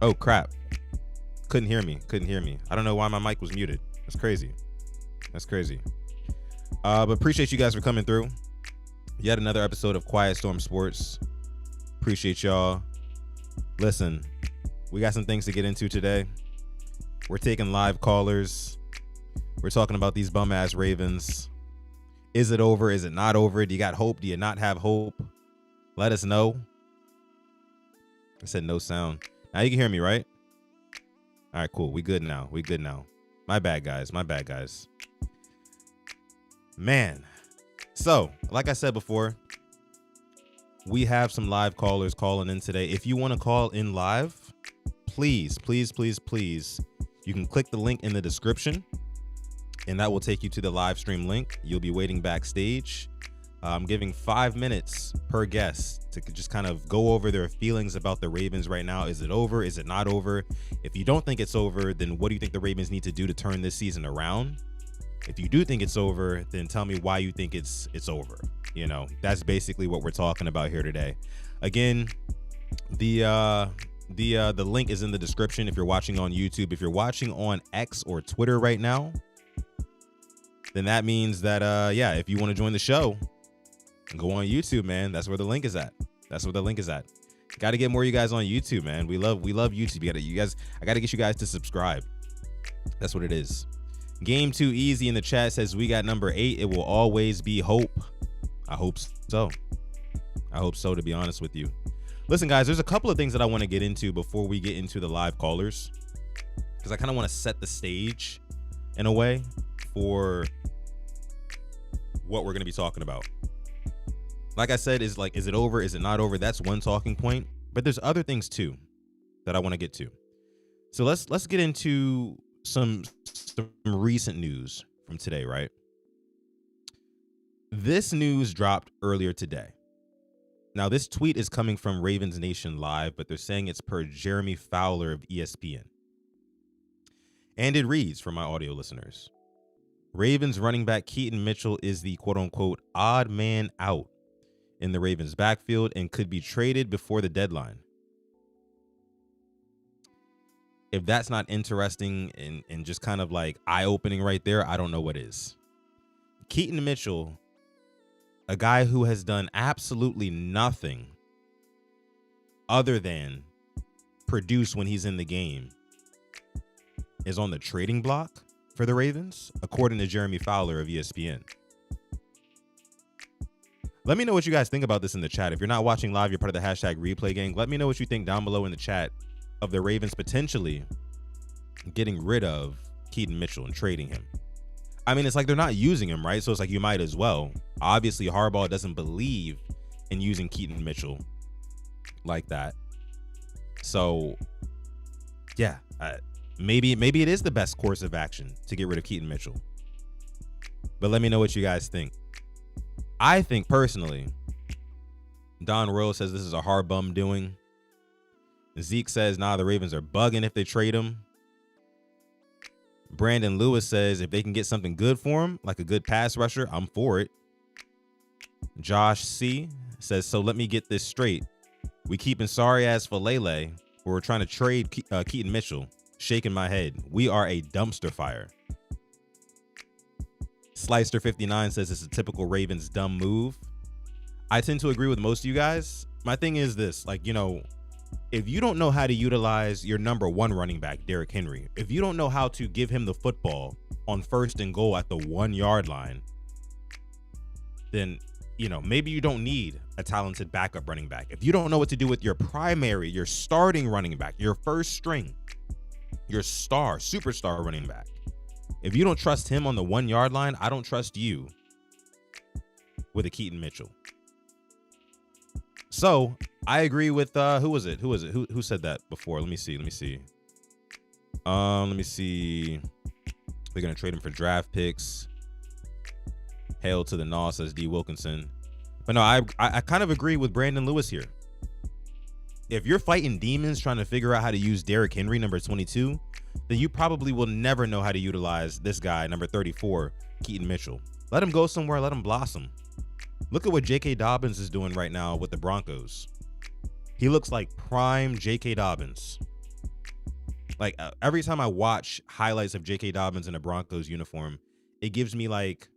Oh, crap. Couldn't hear me. I don't know why my mic was muted. That's crazy. But appreciate you guys for coming through. Yet another episode of Quiet Storm Sports. Appreciate y'all. Listen, we got some things to get into today. We're taking live callers. We're talking about these bum-ass Ravens. Is it over? Is it not over? Do you got hope? Do you not have hope? Let us know. I said no sound. Now you can hear me, right? All right, cool. We good now. My bad, guys. Man. So, like I said before, we have some live callers calling in today. If you want to call in live, please, you can click the link in the description, and that will take you to the live stream link. You'll be waiting backstage. I'm giving 5 minutes per guest to just kind of go over their feelings about the Ravens right now. Is it over? Is it not over? If you don't think it's over, then what do you think the Ravens need to do to turn this season around? If you do think it's over, then tell me why you think it's over. You know, that's basically what we're talking about here today. Again, the link is in the description if you're watching on YouTube. If you're watching on X or Twitter right now, then that means that if you want to join the show, go on YouTube, man. That's where the link is at. Got to get more of you guys on YouTube, man. We love YouTube. I got to get you guys to subscribe. That's what it is. Game Too Easy in the chat says we got number 8. It will always be hope. I hope so, to be honest with you. Listen, guys, there's a couple of things that I want to get into before we get into the live callers, because I kind of want to set the stage in a way for what we're going to be talking about. Like I said, is it over? Is it not over? That's one talking point, but there's other things too that I want to get to. So let's get into some recent news from today, right? This news dropped earlier today. Now, this tweet is coming from Ravens Nation Live, but they're saying it's per Jeremy Fowler of ESPN. And it reads, for my audio listeners, Ravens running back Keaton Mitchell is the quote-unquote odd man out in the Ravens backfield and could be traded before the deadline. If that's not interesting and just kind of like eye-opening right there, I don't know what is. Keaton Mitchell, a guy who has done absolutely nothing other than produce when he's in the game, is on the trading block for the Ravens, according to Jeremy Fowler of ESPN. Let me know what you guys think about this in the chat. If you're not watching live, you're part of the hashtag replay gang. Let me know what you think down below in the chat of the Ravens potentially getting rid of Keaton Mitchell and trading him. I mean, it's like they're not using him, right? So it's like you might as well. Obviously, Harbaugh doesn't believe in using Keaton Mitchell like that. So, yeah, maybe it is the best course of action to get rid of Keaton Mitchell. But let me know what you guys think. I think personally, Don Royal says this is a hard bum doing. Zeke says, nah, the Ravens are bugging if they trade him. Brandon Lewis says if they can get something good for him, like a good pass rusher, I'm for it. Josh C says, so let me get this straight. We keeping sorry ass for Lele, or we're trying to trade Keaton Mitchell. Shaking my head. We are a dumpster fire. Slicer59 says it's a typical Ravens dumb move. I tend to agree with most of you guys. My thing is this, like, you know, if you don't know how to utilize your number 1 running back, Derrick Henry, if you don't know how to give him the football on 1st and goal at the 1 yard line, then, you know, maybe you don't need a talented backup running back. If you don't know what to do with your primary, your starting running back, your first string, your superstar running back, if you don't trust him on the 1 yard line, I don't trust you with a Keaton Mitchell. So I agree with who was it? Who said that before? Let me see. They're gonna trade him for draft picks. Hail to the Naw, says D Wilkinson. But no, I kind of agree with Brandon Lewis here. If you're fighting demons trying to figure out how to use Derrick Henry, number 22, then you probably will never know how to utilize this guy, number 34, Keaton Mitchell. Let him go somewhere. Let him blossom. Look at what J.K. Dobbins is doing right now with the Broncos. He looks like prime J.K. Dobbins. Like every time I watch highlights of J.K. Dobbins in a Broncos uniform, it gives me like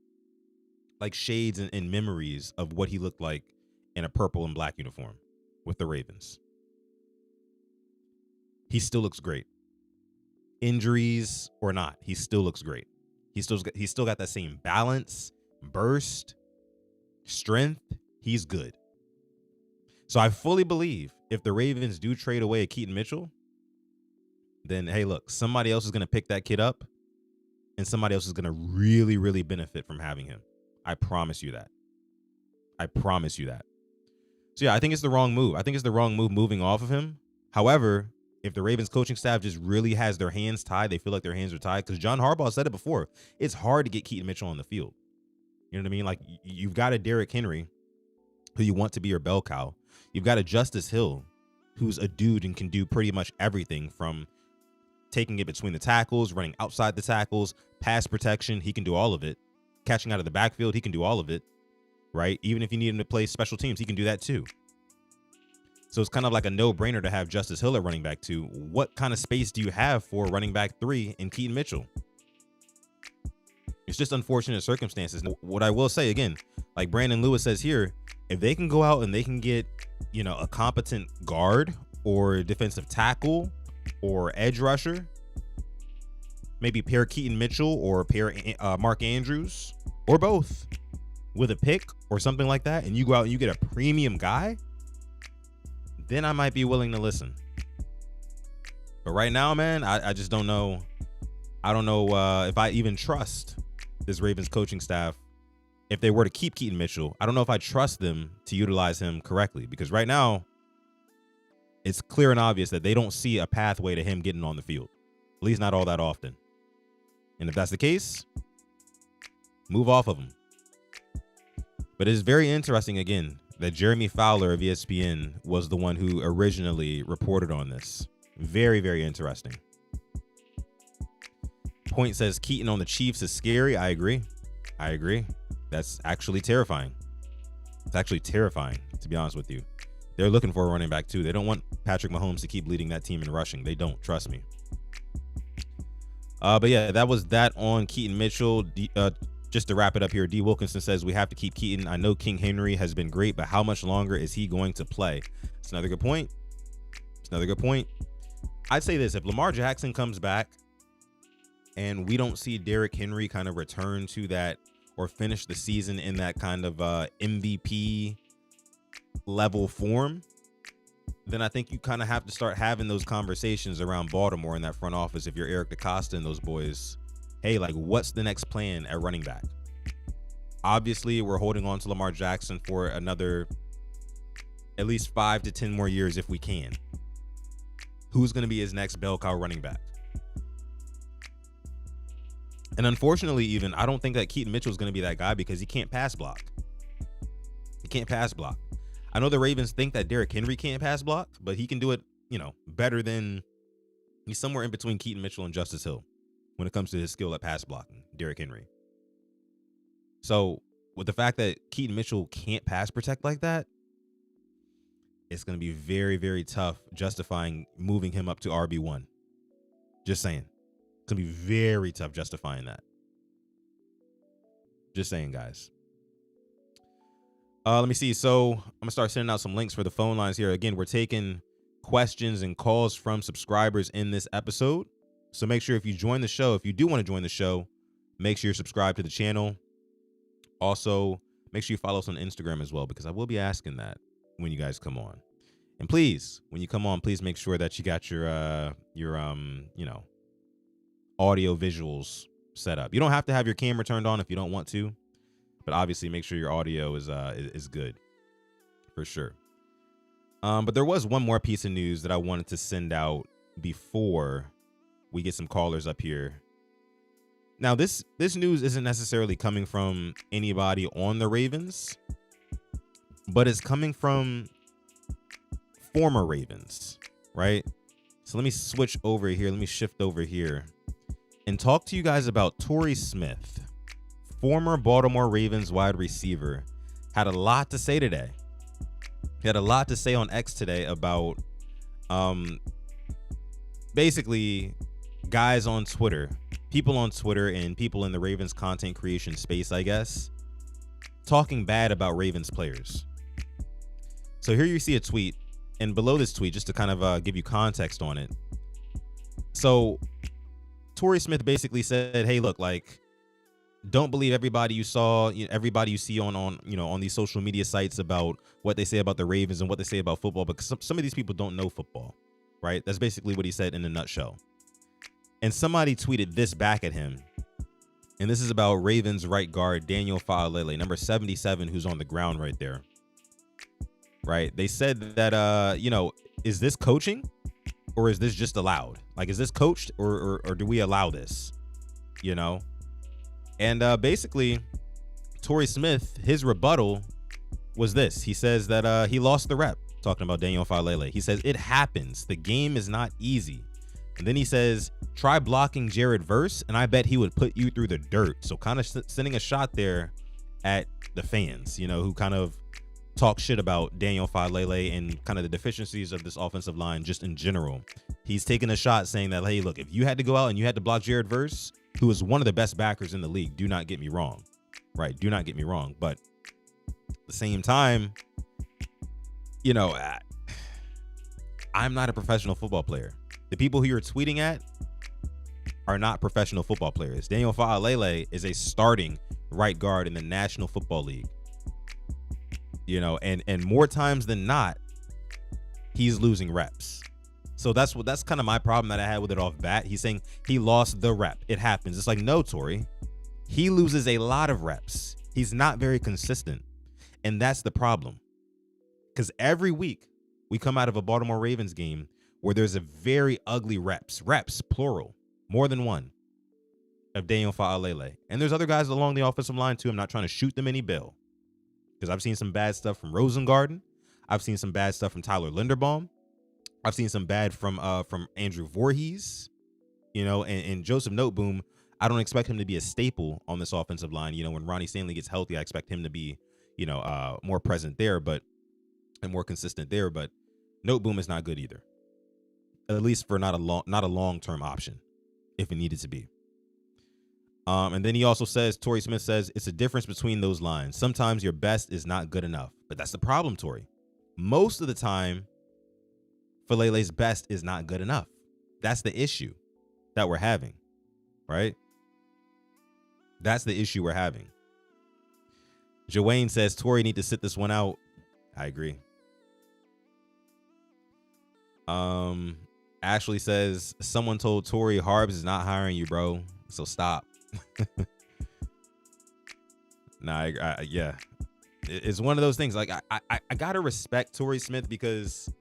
shades and memories of what he looked like in a purple and black uniform with the Ravens. He still looks great. Injuries or not, he still looks great. He's still got that same balance, burst, strength. He's good. So I fully believe if the Ravens do trade away Keaton Mitchell, then hey, look, somebody else is going to pick that kid up, and somebody else is going to really, really benefit from having him. I promise you that. I promise you that. So yeah, I think it's the wrong move. I think it's the wrong move moving off of him. However, if the Ravens coaching staff just really has their hands tied, they feel like their hands are tied, because John Harbaugh said it before, it's hard to get Keaton Mitchell on the field. You know what I mean? Like, you've got a Derrick Henry who you want to be your bell cow. You've got a Justice Hill who's a dude and can do pretty much everything from taking it between the tackles, running outside the tackles, pass protection. He can do all of it. Catching out of the backfield, he can do all of it, right? Even if you need him to play special teams, he can do that too. So it's kind of like a no-brainer to have Justice Hill at running back 2. What kind of space do you have for running back 3 in Keaton Mitchell? It's just unfortunate circumstances. What I will say, again, like Brandon Lewis says here, if they can go out and they can get, a competent guard or defensive tackle or edge rusher, maybe pair Keaton Mitchell or pair Mark Andrews or both with a pick or something like that, and you go out and you get a premium guy, then I might be willing to listen. But right now, man, I just don't know. I don't know if I even trust this Ravens coaching staff. If they were to keep Keaton Mitchell, I don't know if I trust them to utilize him correctly, because right now it's clear and obvious that they don't see a pathway to him getting on the field, at least not all that often. And if that's the case, move off of him. But it's very interesting, again, that Jeremy Fowler of ESPN was the one who originally reported on this. Very, very interesting. Point says Keaton on the Chiefs is scary. I agree. That's actually terrifying. It's actually terrifying, to be honest with you. They're looking for a running back too. They don't want Patrick Mahomes to keep leading that team in rushing. They don't, trust me. But yeah, that was that on Keaton Mitchell. Just to wrap it up here, D. Wilkinson says we have to keep Keaton. I know King Henry has been great, but how much longer is he going to play? It's another good point. I'd say this: if Lamar Jackson comes back and we don't see Derrick Henry kind of return to that or finish the season in that kind of MVP level form, then I think you kind of have to start having those conversations around Baltimore in that front office. If you're Eric DeCosta and those boys, hey, like, what's the next plan at running back? Obviously, we're holding on to Lamar Jackson for another at least 5 to 10 more years if we can. Who's going to be his next bell cow running back? And unfortunately, even, I don't think that Keaton Mitchell is going to be that guy, because he can't pass block. I know the Ravens think that Derrick Henry can't pass block, but he can do it, better than, he's somewhere in between Keaton Mitchell and Justice Hill when it comes to his skill at pass blocking, Derrick Henry. So with the fact that Keaton Mitchell can't pass protect like that, it's going to be very, very tough justifying moving him up to RB1. Just saying. It's going to be very tough justifying that. Just saying, guys. Let me see. So I'm going to start sending out some links for the phone lines here. Again, we're taking questions and calls from subscribers in this episode. So make sure if you join the show, if you do want to join the show, make sure you're subscribed to the channel. Also, make sure you follow us on Instagram as well, because I will be asking that when you guys come on. And please, when you come on, please make sure that you got your audio visuals set up. You don't have to have your camera turned on if you don't want to, but obviously make sure your audio is good for sure. But there was one more piece of news that I wanted to send out before we get some callers up here. Now, this news isn't necessarily coming from anybody on the Ravens, but it's coming from former Ravens, right? So let me switch over here. Let me shift over here and talk to you guys about Torrey Smith, former Baltimore Ravens wide receiver. Had a lot to say today. He had a lot to say on X today about basically guys on Twitter, people on Twitter and people in the Ravens content creation space, I guess, talking bad about Ravens players. So here you see a tweet, and below this tweet, just to kind of give you context on it. So Torrey Smith basically said, hey, look, like, don't believe everybody you saw, everybody you see on these social media sites about what they say about the Ravens and what they say about football, because some of these people don't know football, right? That's basically what he said in a nutshell. And somebody tweeted this back at him. And this is about Ravens right guard Daniel Faalele, number 77, who's on the ground right there. Right? They said that, is this coaching or is this just allowed? Like, is this coached or do we allow this? And basically, Torrey Smith, his rebuttal was this. He says that he lost the rep, talking about Daniel Faalele. He says, it happens. The game is not easy. And then he says, try blocking Jared Verse, and I bet he would put you through the dirt. So kind of sending a shot there at the fans, who kind of talk shit about Daniel Faalele and kind of the deficiencies of this offensive line just in general. He's taking a shot saying that, hey, look, if you had to go out and you had to block Jared Verse, who is one of the best backers in the league, do not get me wrong, right? Do not get me wrong. But at the same time, I'm not a professional football player. The people who you're tweeting at are not professional football players. Daniel Faalele is a starting right guard in the National Football League. And more times than not, he's losing reps. So that's kind of my problem that I had with it off bat. He's saying he lost the rep. It happens. It's like, no, Torrey. He loses a lot of reps. He's not very consistent. And that's the problem. Because every week we come out of a Baltimore Ravens game where there's a very ugly reps, plural, more than one, of Daniel Faalele. And there's other guys along the offensive line too. I'm not trying to shoot them any bill, because I've seen some bad stuff from Rosengarten. I've seen some bad stuff from Tyler Linderbaum. I've seen some bad from Andrew Voorhees, and Joseph Noteboom. I don't expect him to be a staple on this offensive line. When Ronnie Stanley gets healthy, I expect him to be, more present there, and more consistent there. But Noteboom is not good either, at least for not a long-term option, if it needed to be. And then he also says, Torrey Smith says, it's a difference between those lines. Sometimes your best is not good enough. But that's the problem, Torrey. Most of the time, Faalele's best is not good enough. That's the issue that we're having, right? That's the issue we're having. Joanne says, Torrey need to sit this one out. I agree. Ashley says, someone told Torrey Harbs is not hiring you, bro. So stop. Yeah. It's one of those things. Like, I gotta respect Torrey Smith, because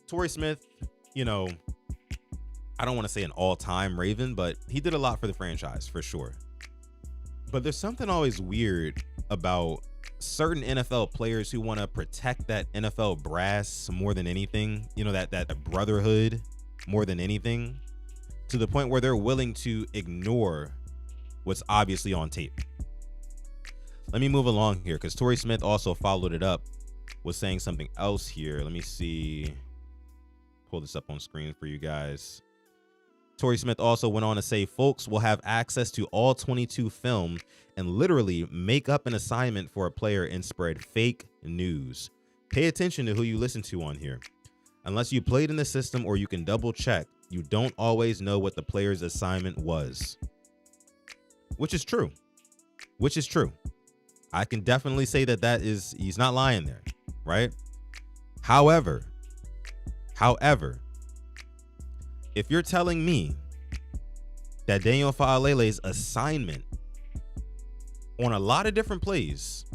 Torrey Smith, I don't want to say an all-time Raven, but he did a lot for the franchise for sure. But there's something always weird about certain NFL players who want to protect that NFL brass more than anything, that brotherhood more than anything, to the point where they're willing to ignore what's obviously on tape. Let me move along here, because Torrey Smith also followed it up with saying something else here. Let me see. Pull this up on screen for you guys. Torrey Smith also went on to say, folks will have access to all 22 film and literally make up an assignment for a player and spread fake news. Pay attention to who you listen to on here. Unless you played in the system or you can double check, you don't always know what the player's assignment was. Which is true. I can definitely say that he's not lying there, right? However, if you're telling me that Daniel Faalele's assignment on a lot of different plays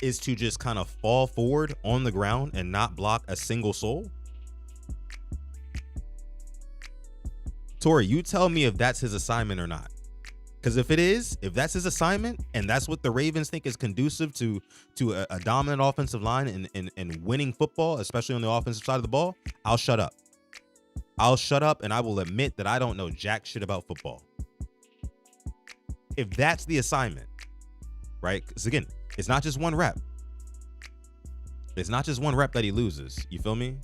is to just kind of fall forward on the ground and not block a single soul, Torrey, you tell me if that's his assignment or not. Because if that's his assignment and that's what the Ravens think is conducive to a dominant offensive line and winning football, especially on the offensive side of the ball, I'll shut up. And I will admit that I don't know jack shit about football. If that's the assignment, right? Because again, it's not just one rep. It's not just one rep that he loses. You feel me?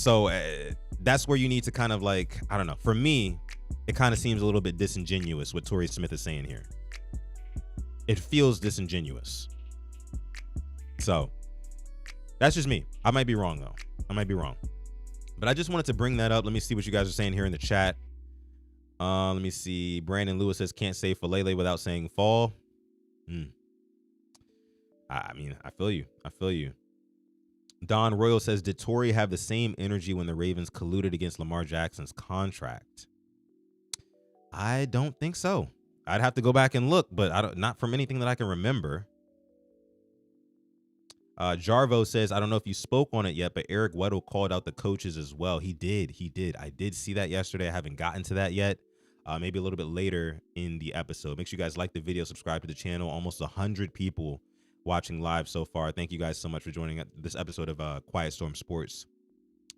So that's where you need to kind of like, I don't know. For me, it kind of seems a little bit disingenuous what Torrey Smith is saying here. It feels disingenuous. So that's just me. I might be wrong though. I might be wrong. But I just wanted to bring that up. Let me see what you guys are saying here in the chat. Let me see. Brandon Lewis says can't say Falele without saying fall. I mean, I feel you. I feel you. Don Royal says, did Torrey have the same energy when the Ravens colluded against Lamar Jackson's contract? I don't think so. I'd have to go back and look, but not from anything that I can remember. Jarvo says, I don't know if you spoke on it yet, but Eric Weddle called out the coaches as well. He did. I did see that yesterday. I haven't gotten to that yet. Maybe a little bit later in the episode. Make sure you guys like the video, subscribe to the channel. Almost 100 people watching live so far. Thank you guys so much for joining this episode of Quiet Storm Sports,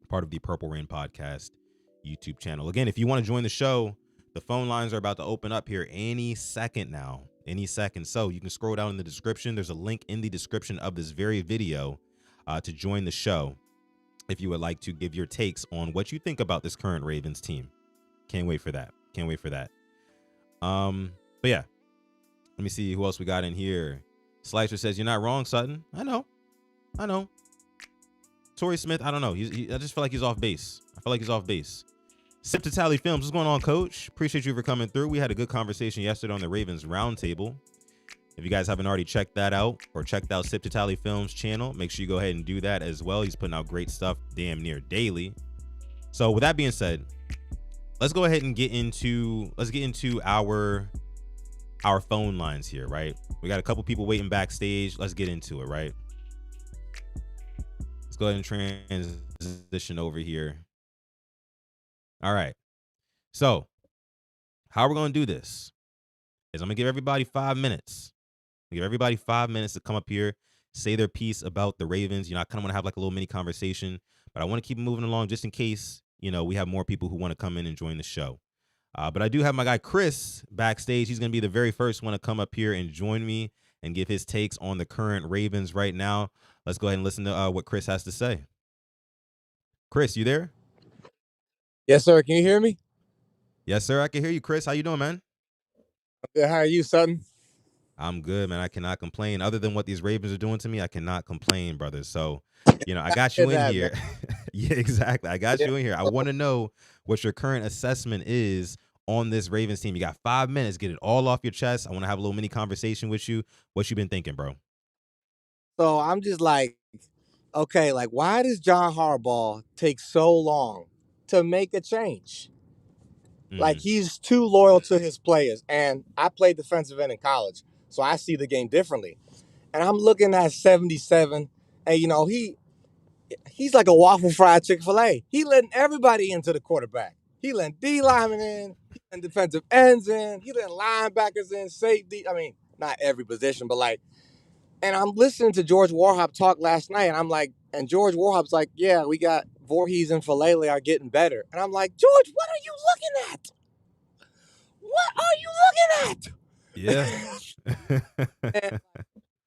part of the Purple Rain Podcast YouTube channel. Again, if you want to join the show, the phone lines are about to open up here any second now. Any second. So you can scroll down in the description. There's a link in the description of this very video to join the show if you would like to give your takes on what you think about this current Ravens team. Can't wait for that. Can't wait for that. But yeah, let me see who else we got in here. Slicer says, you're not wrong, Sutton. I know. Torrey Smith, I don't know. I just feel like he's off base. Sip to Tally Films, what's going on, Coach? Appreciate you for coming through. We had a good conversation yesterday on the Ravens Roundtable. If you guys haven't already checked that out or checked out Sip to Tally Films channel, make sure you go ahead and do that as well. He's putting out great stuff damn near daily. So with that being said, let's go ahead and get into our phone lines here, right? We got a couple people waiting backstage. Let's get into it, right? Let's go ahead and transition over here. All right. So how we're going to do this is I'm going to give everybody 5 minutes. Give everybody 5 minutes to come up here, say their piece about the Ravens. I kind of want to have like a little mini conversation, but I want to keep moving along just in case, we have more people who want to come in and join the show. But I do have my guy Chris backstage. He's going to be the very first one to come up here and join me and give his takes on the current Ravens right now. Let's go ahead and listen to what Chris has to say. Chris, you there? Yes, sir. Can you hear me? Yes, sir. I can hear you, Chris. How you doing, man? Good. How are you, Sutton? I'm good, man. I cannot complain. Other than what these Ravens are doing to me, I cannot complain, brother. So, I got you in here. Yeah, exactly. I got you in here. I want to know what your current assessment is on this Ravens team. You got 5 minutes. Get it all off your chest. I want to have a little mini conversation with you. What you been thinking, bro? So I'm just like, okay, like why does John Harbaugh take so long to make a change? Like he's too loyal to his players. And I played defensive end in college, so I see the game differently. And I'm looking at 77, and he's like a waffle fried Chick-fil-A. He letting everybody into the quarterback. He letting D linemen in, he letting defensive ends in, he letting linebackers in, safety. I mean, not every position, but like, and I'm listening to George Warhop talk last night, and I'm like, and George Warhop's like, yeah, we got Voorhees and Falele are getting better. And I'm like, George, what are you looking at? What are you looking at? Yeah. And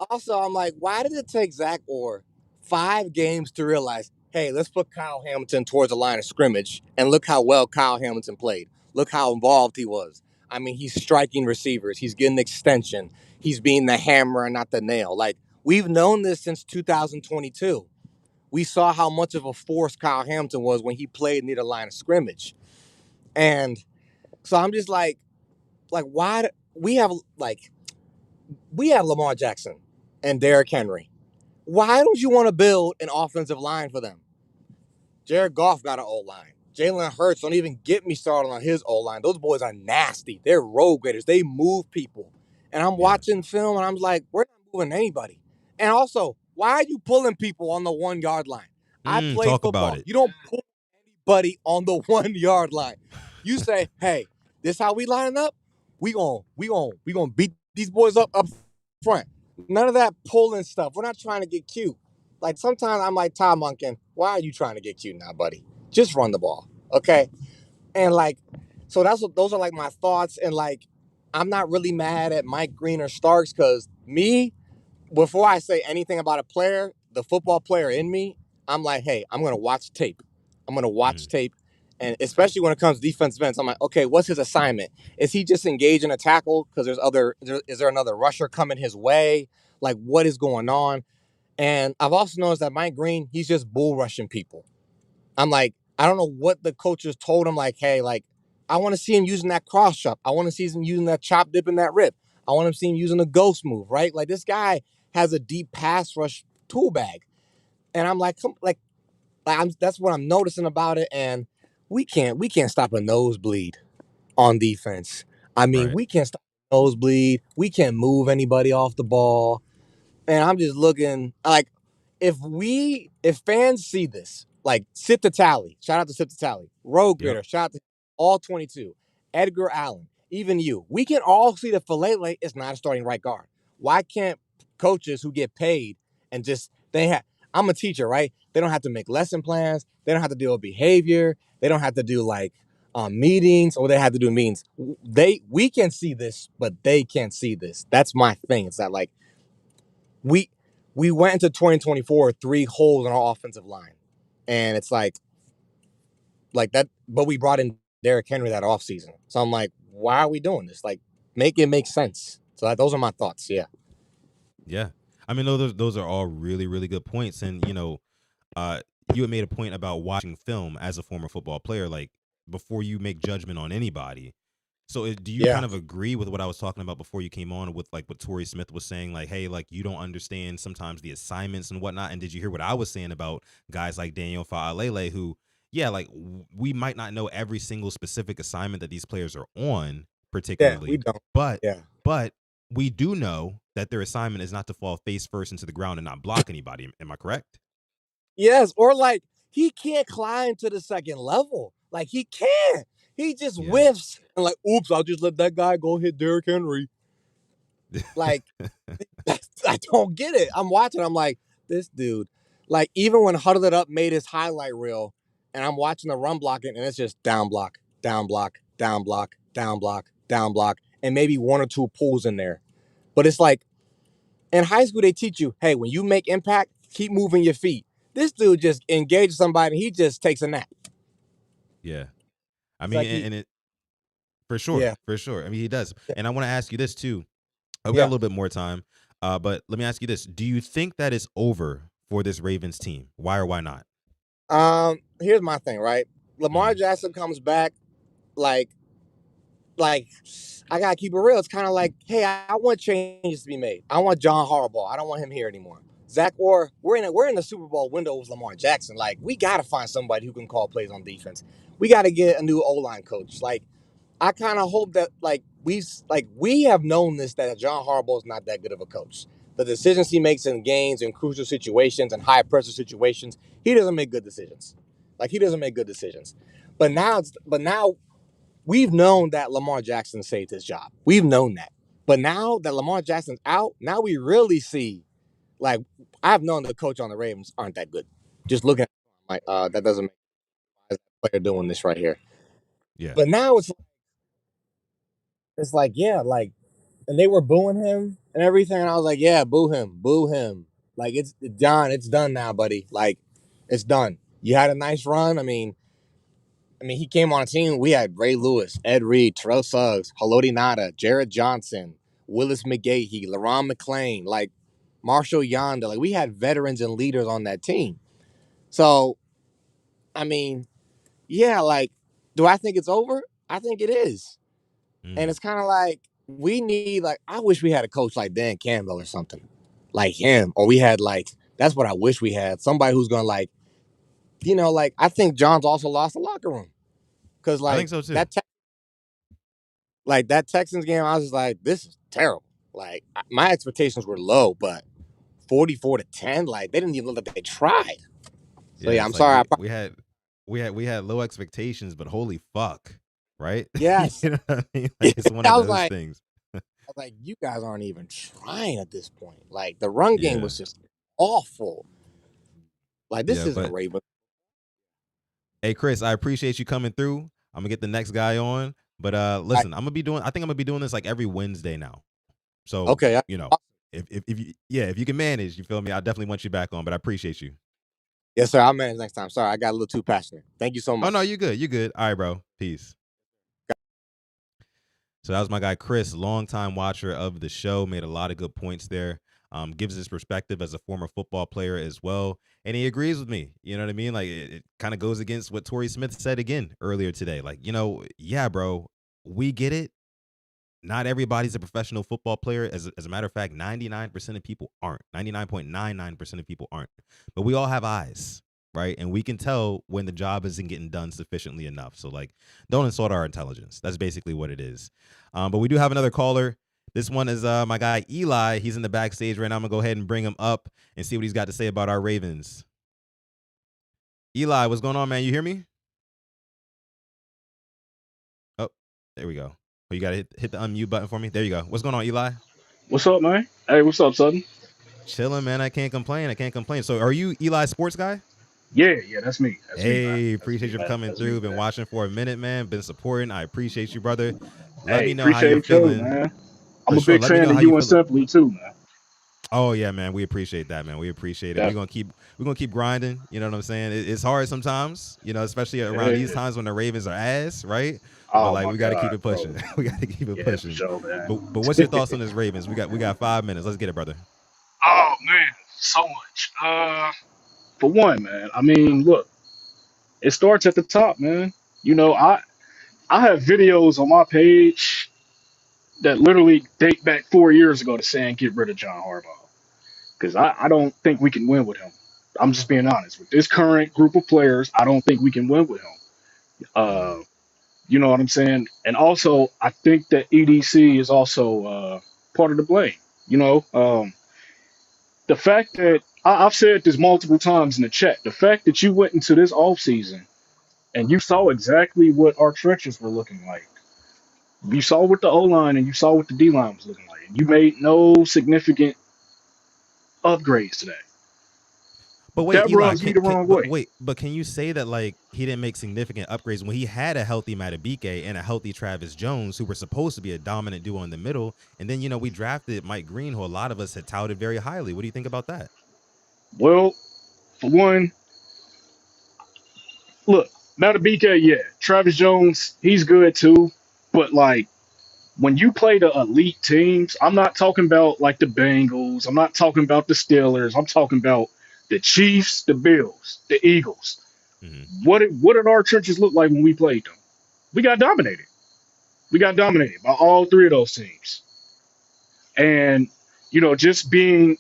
also, I'm like, why did it take Zach Orr 5 games to realize, hey, let's put Kyle Hamilton towards the line of scrimmage, and look how well Kyle Hamilton played. Look how involved he was. I mean, he's striking receivers. He's getting extension. He's being the hammer and not the nail. Like, we've known this since 2022. We saw how much of a force Kyle Hamilton was when he played near the line of scrimmage. And so I'm just like why we have Lamar Jackson and Derrick Henry. Why don't you want to build an offensive line for them? Jared Goff got an O-line. Jalen Hurts, don't even get me started on his O-line. Those boys are nasty. They're road graders. They move people. And I'm watching film, and I'm like, we're not moving anybody. And also, why are you pulling people on the 1 yard line? I play football. About it. You don't pull anybody on the 1 yard line. You say, hey, this how we line up? We gonna beat these boys up front. None of that pulling stuff. We're not trying to get cute. Like sometimes I'm like, Tom Monken, why are you trying to get cute now, buddy? Just run the ball, okay? And like, so those are like my thoughts. And like, I'm not really mad at Mike Green or Starks because before I say anything about a player, the football player in me, I'm like, hey, I'm gonna watch tape. I'm gonna watch Mhm. tape, and especially when it comes to defensive ends, I'm like, okay, what's his assignment? Is he just engaged in a tackle because is there another rusher coming his way? Like, what is going on? And I've also noticed that Mike Green, he's just bull rushing people. I'm like, I don't know what the coaches told him. Like, hey, like, I want to see him using that cross chop. I want to see him using that chop dip in that rip. I want to see him using the ghost move, right? Like, this guy has a deep pass rush tool bag, and I'm like, that's what I'm noticing about it. And we can't stop a nosebleed on defense. I mean, Right. we can't stop a nosebleed. We can't move anybody off the ball. And I'm just looking like if fans see this, like Sip the Tally, shout out to Sip the Tally, Road Yep. Grader, shout out to all 22, Edgar Allen, even you, we can all see that Falele is not a starting right guard. Why can't coaches who get paid and just I'm a teacher, right? They don't have to make lesson plans. They don't have to deal with behavior. They don't have to do like meetings, or they have to do meetings. We can see this, but they can't see this. That's my thing. It's that like we we went into 2024 with 3 holes in our offensive line, and it's like that. But we brought in Derrick Henry that offseason, so I'm like, why are we doing this? Like, make it make sense. So those are my thoughts. Yeah, Yeah. I mean, those are all really, really good points. And, you had made a point about watching film as a former football player, like before you make judgment on anybody. So do you yeah, kind of agree with what I was talking about before you came on with like what Torrey Smith was saying? Like, hey, like you don't understand sometimes the assignments and whatnot. And did you hear what I was saying about guys like Daniel Faalele who, yeah, like we might not know every single specific assignment that these players are on yeah. We particularly, don't. but Yeah. but we do know that their assignment is not to fall face first into the ground and not block anybody. Am I correct? Yes, or like he can't climb to the second level. Like he can't. He just Yeah. whiffs and like, oops, I'll just let that guy go hit Derrick Henry. Like I don't get it. I'm watching. I'm like, this dude. Like even when Huddle It Up made his highlight reel, and I'm watching the run blocking, and it's just down block, down block, down block, down block, down block, and maybe 1 or 2 pulls in there. But it's like in high school they teach you, hey, when you make impact, keep moving your feet. This dude just engages somebody, and he just takes a nap. Yeah. I It's mean, like and he, it for sure, yeah, for sure. I mean, he does. And I want to ask you this too. We got a yeah. little bit more time, but let me ask you this: do you think that it's over for this Ravens team? Why or why not? Here's my thing, right? Lamar Hmm. Jackson comes back, like like I gotta keep it real. It's kind of like, hey, I want changes to be made. I want John Harbaugh. I don't want him here anymore. Zach Orr, we're in the Super Bowl window with Lamar Jackson. Like, we gotta find somebody who can call plays on defense. We gotta get a new O line coach. Like, I kind of hope that we have known this, that John Harbaugh is not that good of a coach. The decisions he makes in games and crucial situations and high pressure situations, he doesn't make good decisions. Like, he doesn't make good decisions. But now we've known that Lamar Jackson saved his job. We've known that. But now that Lamar Jackson's out, now we really see, like, I've known the coach on the Ravens aren't that good. Just looking at like, that doesn't make sense, player doing this right here. Yeah. But now it's like, yeah, like, and they were booing him and everything, and I was like, yeah, boo him, boo him. Like, it's John, it's done now, buddy. Like, it's done. You had a nice run. I mean, he came on a team. We had Ray Lewis, Ed Reed, Terrell Suggs, Haloti Nada, Jared Johnson, Willis McGahee, LaRon McClain, like Marshall Yonda. Like, we had veterans and leaders on that team. So, I mean, yeah, like, do I think it's over? I think it is. And Mm. it's kind of like we need, like, I wish we had a coach like Dan Campbell or something like him. Or we had, like, that's what I wish we had. Somebody who's going to, like, like, I think John's also lost the locker room. Because, I think so too. like that Texans game, I was just like, this is terrible. Like, my expectations were low, but 44-10, like, they didn't even look like they tried. So Yeah, yeah, it's I'm like sorry. we had low expectations, but holy fuck, right? Yes. You know what I mean? Like it's one I of was those like, things. you guys aren't even trying at this point. Like, the run game Yeah, was just awful. Like, this yeah. isn't But Ravens. hey, Chris, I appreciate you coming through. I'm gonna get the next guy on. But I, listen, I think I'm gonna be doing this like every Wednesday now. So okay. if you if you can manage, you feel me? I definitely want you back on. But I appreciate you. Yes, sir. I'll manage next time. Sorry, I got a little too passionate. Thank you so Oh no, much. you good. You good. All right, bro. Peace. So that was my guy Chris, longtime watcher of the show, made a lot of good points there. Gives his perspective as a former football player as well, and he agrees with me. You know what I mean? Like it kind of goes against what Torrey Smith said again earlier today. Like, yeah, bro, we get it. Not everybody's a professional football player. As a matter of fact, 99% of people aren't. 99.99% of people aren't. But we all have eyes, right? And we can tell when the job isn't getting done sufficiently enough. So, like, don't insult our intelligence. That's basically what it is. But we do have another caller. This one is my guy Eli. He's in the backstage right now. I'm going to go ahead and bring him up and see what he's got to say about our Ravens. Eli, what's going on, man? You hear me? Oh, there we go. Oh, you got to hit the unmute button for me. There you go. What's going on, Eli? What's up, man? Hey, what's up, Sutton? Chilling, man. I can't complain. I can't complain. So, are you Eli Sports guy? Yeah, that's me. That's me, man. Hey, That's appreciate me, you for man. coming That's me, through. Been man. watching for a minute, man. Been supporting. I appreciate you, brother. Let Hey, me know how you're appreciate you, feeling. man. I'm For a sure. big Let me fan know of how you you and feel. Simply too, man. Oh yeah, man. We appreciate that, man. We appreciate it. Definitely. We're gonna keep grinding. You know what I'm saying? It's hard sometimes, especially around these Yeah. times when the Ravens are ass, right? But Oh like my we got to keep God, it bro. pushing. We got to keep it Yeah, for pushing. sure, man. But what's your thoughts on this Ravens? We got 5 minutes. Let's get it, brother. Oh man, so much. For one, man. I mean, look, it starts at the top, man. You know, I have videos on my page that literally date back 4 years ago to saying get rid of John Harbaugh because I don't think we can win with him. I'm just being honest. With this current group of players, I don't think we can win with him. Mm-hmm. Uh, you know what I'm saying? And also, I think that EDC is also part of the blame. You know, the fact that I've said this multiple times in the chat, the fact that you went into this offseason and you saw exactly what our trenches were looking like. You saw what the O line and you saw what the D line was looking like. And you made no significant upgrades to that. But wait, That Eli, rubs me the wrong way. but can you say that like he didn't make significant upgrades when he had a healthy Matabike and a healthy Travis Jones, who were supposed to be a dominant duo in the middle, and then we drafted Mike Green, who a lot of us had touted very highly. What do you think about that? Well, for one, look, Matabika, yeah. Travis Jones, he's good too. But like when you play the elite teams, I'm not talking about like the Bengals. I'm not talking about the Steelers. I'm talking about the Chiefs, the Bills, the Eagles. Mm-hmm. What did our churches look like when we played them? We got dominated. We got dominated by all three of those teams. And just being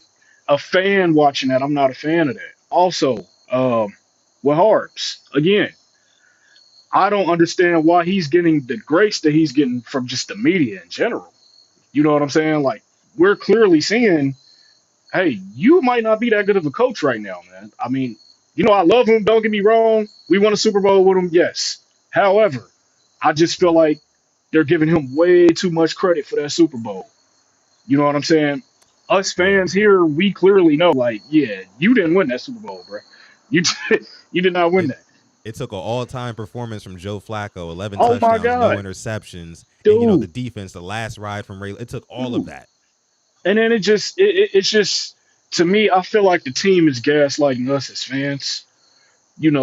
a fan watching that, I'm not a fan of that. Also, with Harbs, again, I don't understand why he's getting the grace that he's getting from just the media in general. You know what I'm saying? Like we're clearly seeing, hey, you might not be that good of a coach right now, man. I mean, I love him. Don't get me wrong. We won a Super Bowl with him, yes. However, I just feel Mm-hmm. like they're giving him way too much credit for that Super Bowl. You know what I'm saying? Us Yeah. fans here, we clearly know, like, yeah, you didn't win that Super Bowl, bro. You you did not win It that. it took an all-time performance from Joe Flacco, 11 Oh my touchdowns, no God, interceptions, and the dude. defense, the last ride from Ray. It took all of Dude. that. And then it's just to me, I feel like the team is gaslighting us as fans.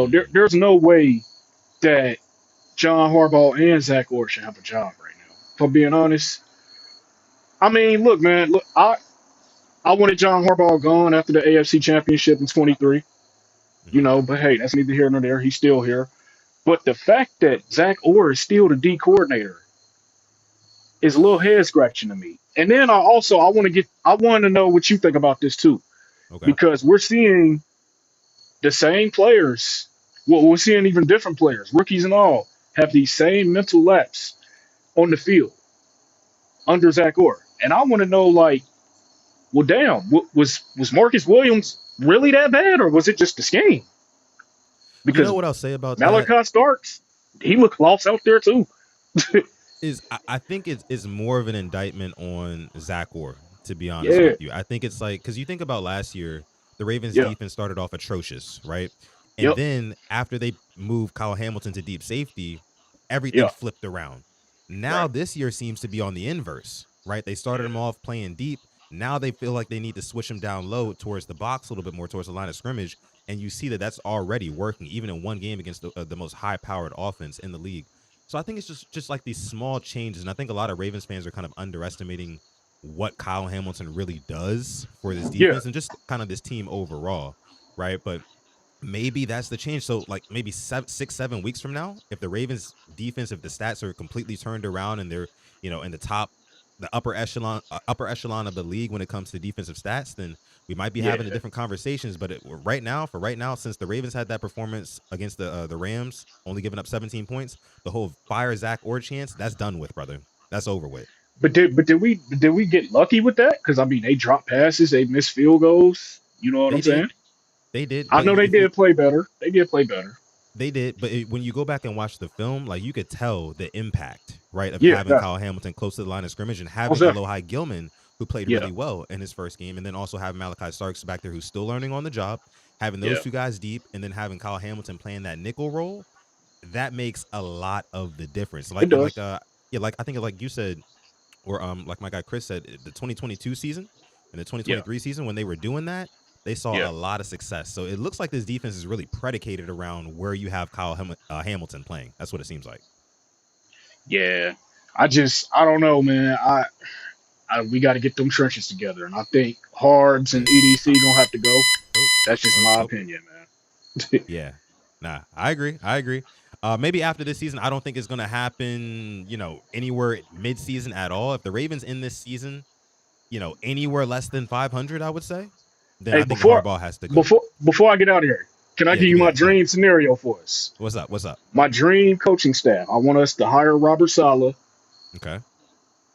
Mm-hmm. There's no way that John Harbaugh and Zach Orr should have a job right now. If I'm being honest, I mean, look, man, look, I wanted John Harbaugh gone after the AFC Championship in 23. Mm-hmm. But hey, that's neither here nor there. He's still here. But the fact that Zach Orr is still the D coordinator is a little head scratching to me. And then I want to know what you think about this too, Okay. because we're seeing the same players. Well, we're seeing even different players, rookies and all, have these same mental laps on the field under Zach Orr. And I want to know, like, well, damn, was Marcus Williams really that bad, or was it just the scheme? You know Because what I'll say about that? Malachi Starks, he looked lost out there too. Is I think it's more of an indictment on Zach Orr, to be honest Yeah, with you. I think it's like because you think about last year, the Ravens yeah, defense started off atrocious, right? And yep, then after they moved Kyle Hamilton to deep safety, everything yeah, flipped around. Now right, this year seems to be on the inverse, right? They started yeah, him off playing deep. Now they feel like they need to switch him down low towards the box a little bit more towards the line of scrimmage. and you see that that's already working, even in one game against the most high-powered offense in the league. So I think it's just like these small changes, and I think a lot of Ravens fans are kind of underestimating what Kyle Hamilton really does for this Yeah, defense and just kind of this team overall, right? But maybe that's the change. So like maybe 6, 7 weeks from now, if the Ravens defense, if the stats are completely turned around and they're, in the top, the upper echelon of the league when it comes to defensive stats, then we might be yeah. having a different conversations. But right now, since the Ravens had that performance against the Rams, only giving up 17 points, the whole fire Zach or chance, that's done with, brother. That's over with. But did we get lucky with that? Because I mean, they dropped passes, they missed field goals. You know what They I'm saying? did, they did. I But know they if you did play better. They did play better. They did, but when you go back and watch the film, like you could tell the impact, right, of Yeah, having definitely. Kyle Hamilton close to the line of scrimmage and Most having definitely. Alohi Gilman, who played Yeah, really well in his first game, and then also having Malachi Starks back there, who's still learning on the job. Having those yeah. two guys deep, and then having Kyle Hamilton playing that nickel role, that makes a lot of the difference. It Like and does. yeah, like I think like you said, or like my guy Chris said, the 2022 season and the Yeah, 2023 season when they were doing that, they saw yeah, a lot of success. So it looks like this defense is really predicated around where you have Kyle Hamilton playing. That's what it seems like. yeah. I don't know, man. We got to get them trenches together, and I think Harbs and EDC gonna have to go. Oh, That's just oh, my oh, opinion, man. yeah. Nah, I agree. I agree. Maybe after this season, I don't think it's going to happen, anywhere mid-season at all. If the Ravens in this season, anywhere less than 500, I would say, then Hey, I think Harbaugh has to go. before I get out of here, can I Yeah, give give you me my that. Go ahead. dream scenario for us? What's up? What's up? My dream coaching staff. I want us to hire Robert Saleh, Okay.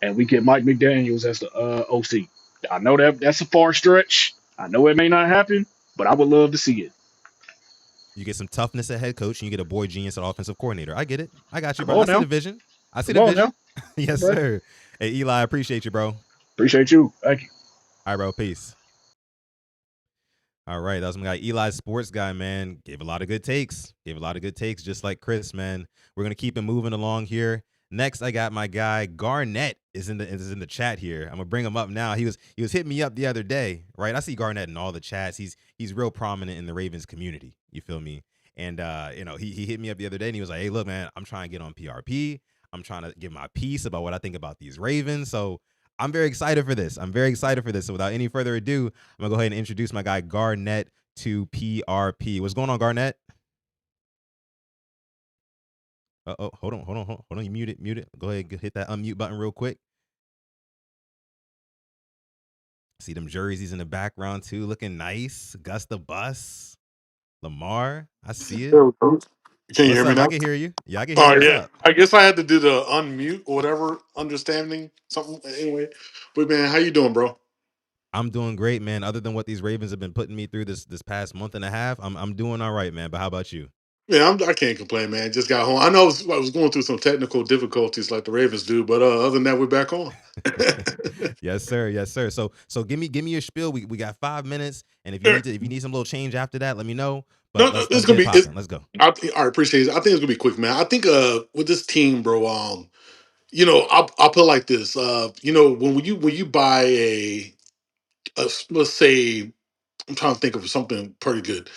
and we get Mike McDaniel's as the OC. I know that's a far stretch. I know it may not happen, but I would love to see it. You get some toughness at head coach, and you get a boy genius at offensive coordinator. I get it. I got you, Come bro. I on see now, the vision. I see come the on now, vision. Yes, bro. sir. Hey, Eli, I appreciate you, bro. All Appreciate you. Thank you. right, bro. Peace. All right, that was my guy Eli, sports guy, man. Gave a lot of good takes. Gave a lot of good takes, just like Chris, man. We're gonna keep it moving along here. Next, I got my guy Garnett is in the chat here. I'm gonna bring him up now. He was hitting me up the other day, right? I see Garnett in all the chats. He's real prominent in the Ravens community. You feel me? And he hit me up the other day and he was like, "Hey, look, man, I'm trying to get on PRP. I'm trying to give my piece about what I think about these Ravens." So I'm very excited for this. I'm very excited for this. So without any further ado, I'm gonna go ahead and introduce my guy Garnett to PRP. What's going on, Garnett? Oh, hold on. You mute it. Go ahead, hit that unmute button real quick. See them jerseys in the background too, looking nice. Gus the Bus, Lamar. I see it. There we go. Can you What's hear me up? I now? can hear you. Yeah, I can hear you. Oh What's yeah. up? I guess I had to do the unmute or whatever, understanding something anyway. But man, how you doing, bro? I'm doing great, man. Other than what these Ravens have been putting me through this past month and a half, I'm doing all right, man. But how about you? Yeah, I can't complain, man. Just got home. I know I was going through some technical difficulties like the Ravens do, but other than that, we're back on. Yes, sir. Yes, sir. So give me your spiel. We got 5 minutes, and if you need some little change after that, let me know. No, But no, let's it's get gonna it be. popping. Let's go. I appreciate it. I think it's gonna be quick, man. I think with this team, bro. I'll put it like this. When you buy let's say I'm trying to think of something pretty good.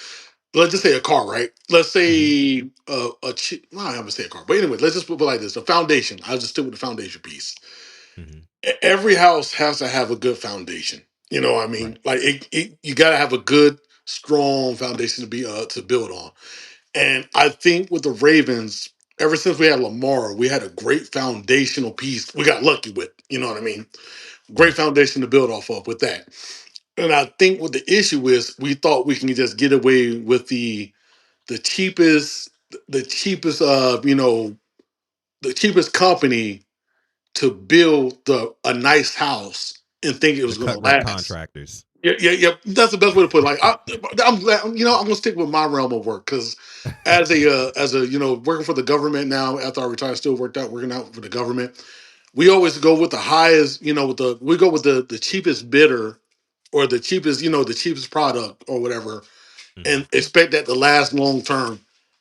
Let's just say a car, right? Let's Hmm. say no, I'm gonna say a car, but anyway, let's just put it like this: a foundation. I'll just stick with the foundation piece. Hmm. Every house has to have a good foundation. You know what I Right. mean? Like you got to have a good, strong foundation to build on. And I think with the Ravens, ever since we had Lamar, we had a great foundational piece. We got lucky with. You know what I mean? Great Right. foundation to build off of with that. And I think what the issue is, we thought we can just get away with the cheapest, the cheapest, the cheapest company to build a nice house and think it The was going to cut rep last. contractors. Yeah, yeah, yeah. That's the best way to put it. Like I'm glad, I'm gonna stick with my realm of work because as a working for the government now after I retired, still worked out working out for the government. We always go with the highest, we go with the cheapest bidder or the cheapest product or whatever, Hmm. and expect that to last long term.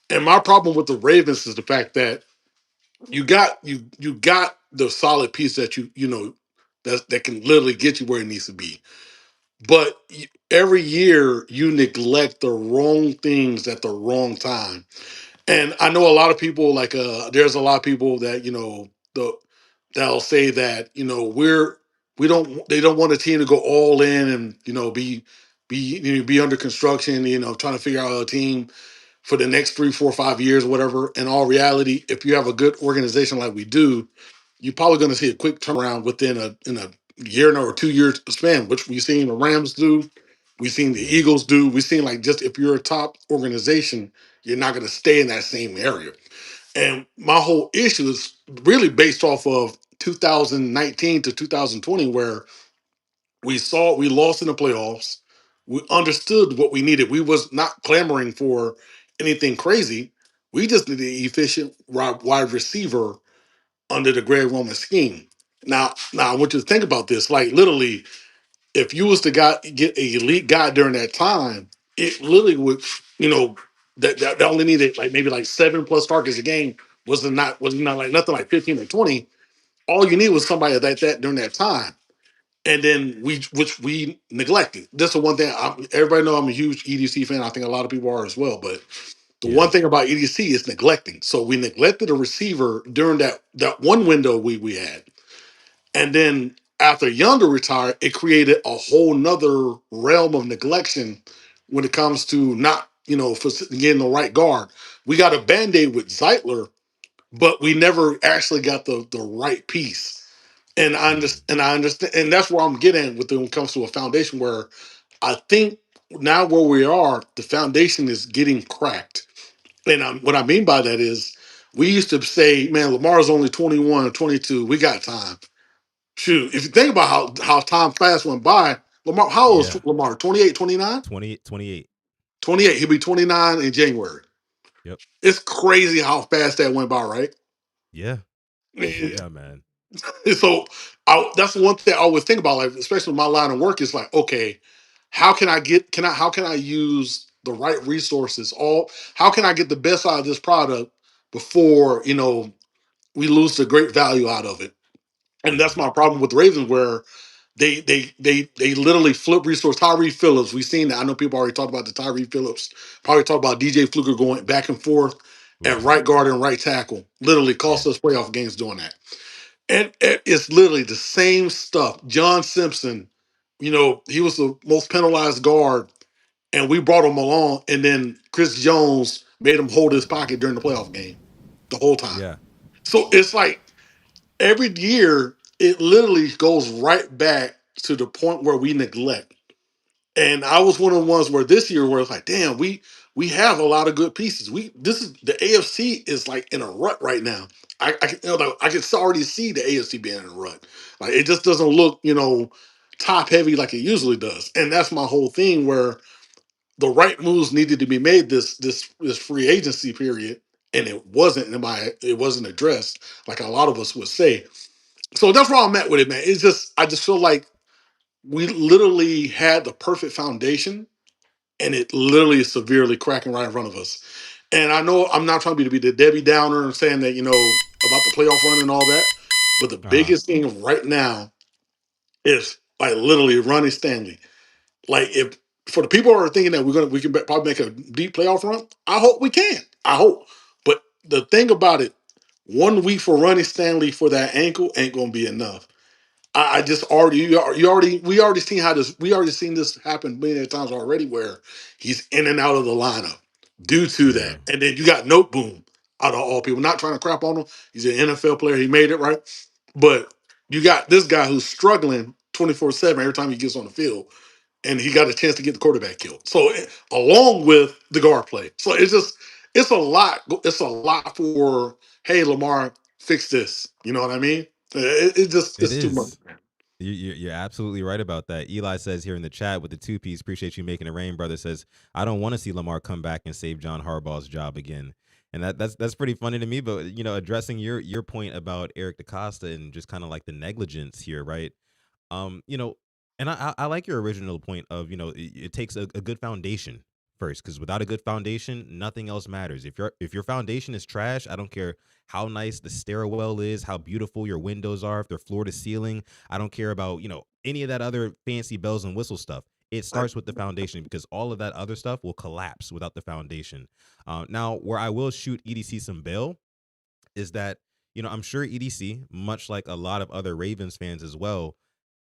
And my problem with the Ravens is the fact that you got the solid piece that that can literally get you where it needs to be. but every year you neglect the wrong things at the wrong time. And I know a lot of people like there's a lot of people that that'll say that we don't they don't want a team to go all in and be under construction, trying to figure out a team for the next 3, 4, 5 years, whatever. In all reality, if you have a good organization like we do, you're probably going to see a quick turnaround within a year or 2 years span, which we've seen the Rams do, we've seen the Yeah. Eagles do. We've seen like just if you're a top organization, you're not going to stay in that same area. And my whole issue is really based off of 2019 to 2020, where we lost in the playoffs. We understood what we needed. We was not clamoring for anything crazy. We just needed an efficient wide receiver under the Greg Roman scheme. Now I want you to think about this. Like literally, if you was to get a elite guy during that time, it literally would, that only needed like maybe like 7+ targets a game. Was not like nothing like 15 or 20. All you need was somebody like that during that time. And then which we neglected. That's the one thing. Everybody know I'm a huge EDC fan. I think a lot of people are as well. But the Yeah. one thing about EDC is neglecting. So we neglected a receiver during that one window we had. And then after Younger retired, it created a whole nother realm of neglection when it comes to not, for getting the right guard. We got a band-aid with Zeitler, but we never actually got the right piece. And I understand, and that's where I'm getting with when it comes to a foundation where I think now where we are, the foundation is getting cracked. And what I mean by that is we used to say, man, Lamar's only 21 or 22. We got time. Shoot, if you think about how time fast went by, Lamar, how old Yeah. is Lamar? 28, 29? 28. 28. He'll be 29 in January. Yep. It's crazy how fast that went by, right? Yeah. And Yeah, man. so that's one thing I always think about, like, especially in my line of work, is like, okay, how can I use the right resources? How can I get the best out of this product before, we lose the great value out of it? And that's Mhm. my problem with the Ravens, where they literally flip resource. Tyree Phillips, we've seen that. I know people already talked about the Tyree Phillips. Probably talked about DJ Fluker going back and forth at Right. right guard and right tackle. Literally Yeah. cost us playoff games doing that. And it's literally the same stuff. John Simpson, he was the most penalized guard, and we brought him along. And then Chris Jones made him hold his pocket during the playoff game the whole time. Yeah. So it's like every year it literally goes right back to the point where we neglect. And I was one of the ones where this year where it's like, damn, we have a lot of good pieces. This is the AFC is like in a rut right now. I can already see the AFC being in a rut. Like it just doesn't look, top heavy like it usually does. And that's my whole thing where the right moves needed to be made this free agency period, and it wasn't addressed like a lot of us would say. So that's where I'm at with it, man. It's just I just feel like we literally had the perfect foundation, and it literally is severely cracking right in front of us. And I know I'm not trying to be the Debbie Downer and saying that about the playoff run and all that, but the Uh-huh. biggest thing right now is like literally Ronnie Stanley. Like if for the people who are thinking that we can probably make a deep playoff run, I hope we can. I hope. But the thing about it, 1 week for Ronnie Stanley for that ankle ain't gonna be enough. I just already we already seen this happen many times already where he's in and out of the lineup due to Yeah. that. And then you got Note Boom out of all people. Not trying to crap on him. He's an NFL player. He made it right. But you got this guy who's struggling 24/7 every time he gets on the field, and he got a chance to get the quarterback killed. So along with the guard play, so it's a lot. It's a lot for hey Lamar, fix this. You know what I mean? It just It it's too much. is. You're absolutely right about that. Eli says here in the chat with the 2-piece, appreciate you making it rain, brother. Says, I don't want to see Lamar come back and save John Harbaugh's job again. And that's pretty funny to me. But addressing your point about Eric DaCosta and just kind of like the negligence here, right? You know, and I like your original point of, it takes a good foundation first, because without a good foundation, nothing else matters. If your foundation is trash, I don't care how nice the stairwell is, how beautiful your windows are, if they're floor to ceiling. I don't care about, any of that other fancy bells and whistle stuff. It starts with the foundation because all of that other stuff will collapse without the foundation. Now, where I will shoot EDC some bail is that, I'm sure EDC, much like a lot of other Ravens fans as well,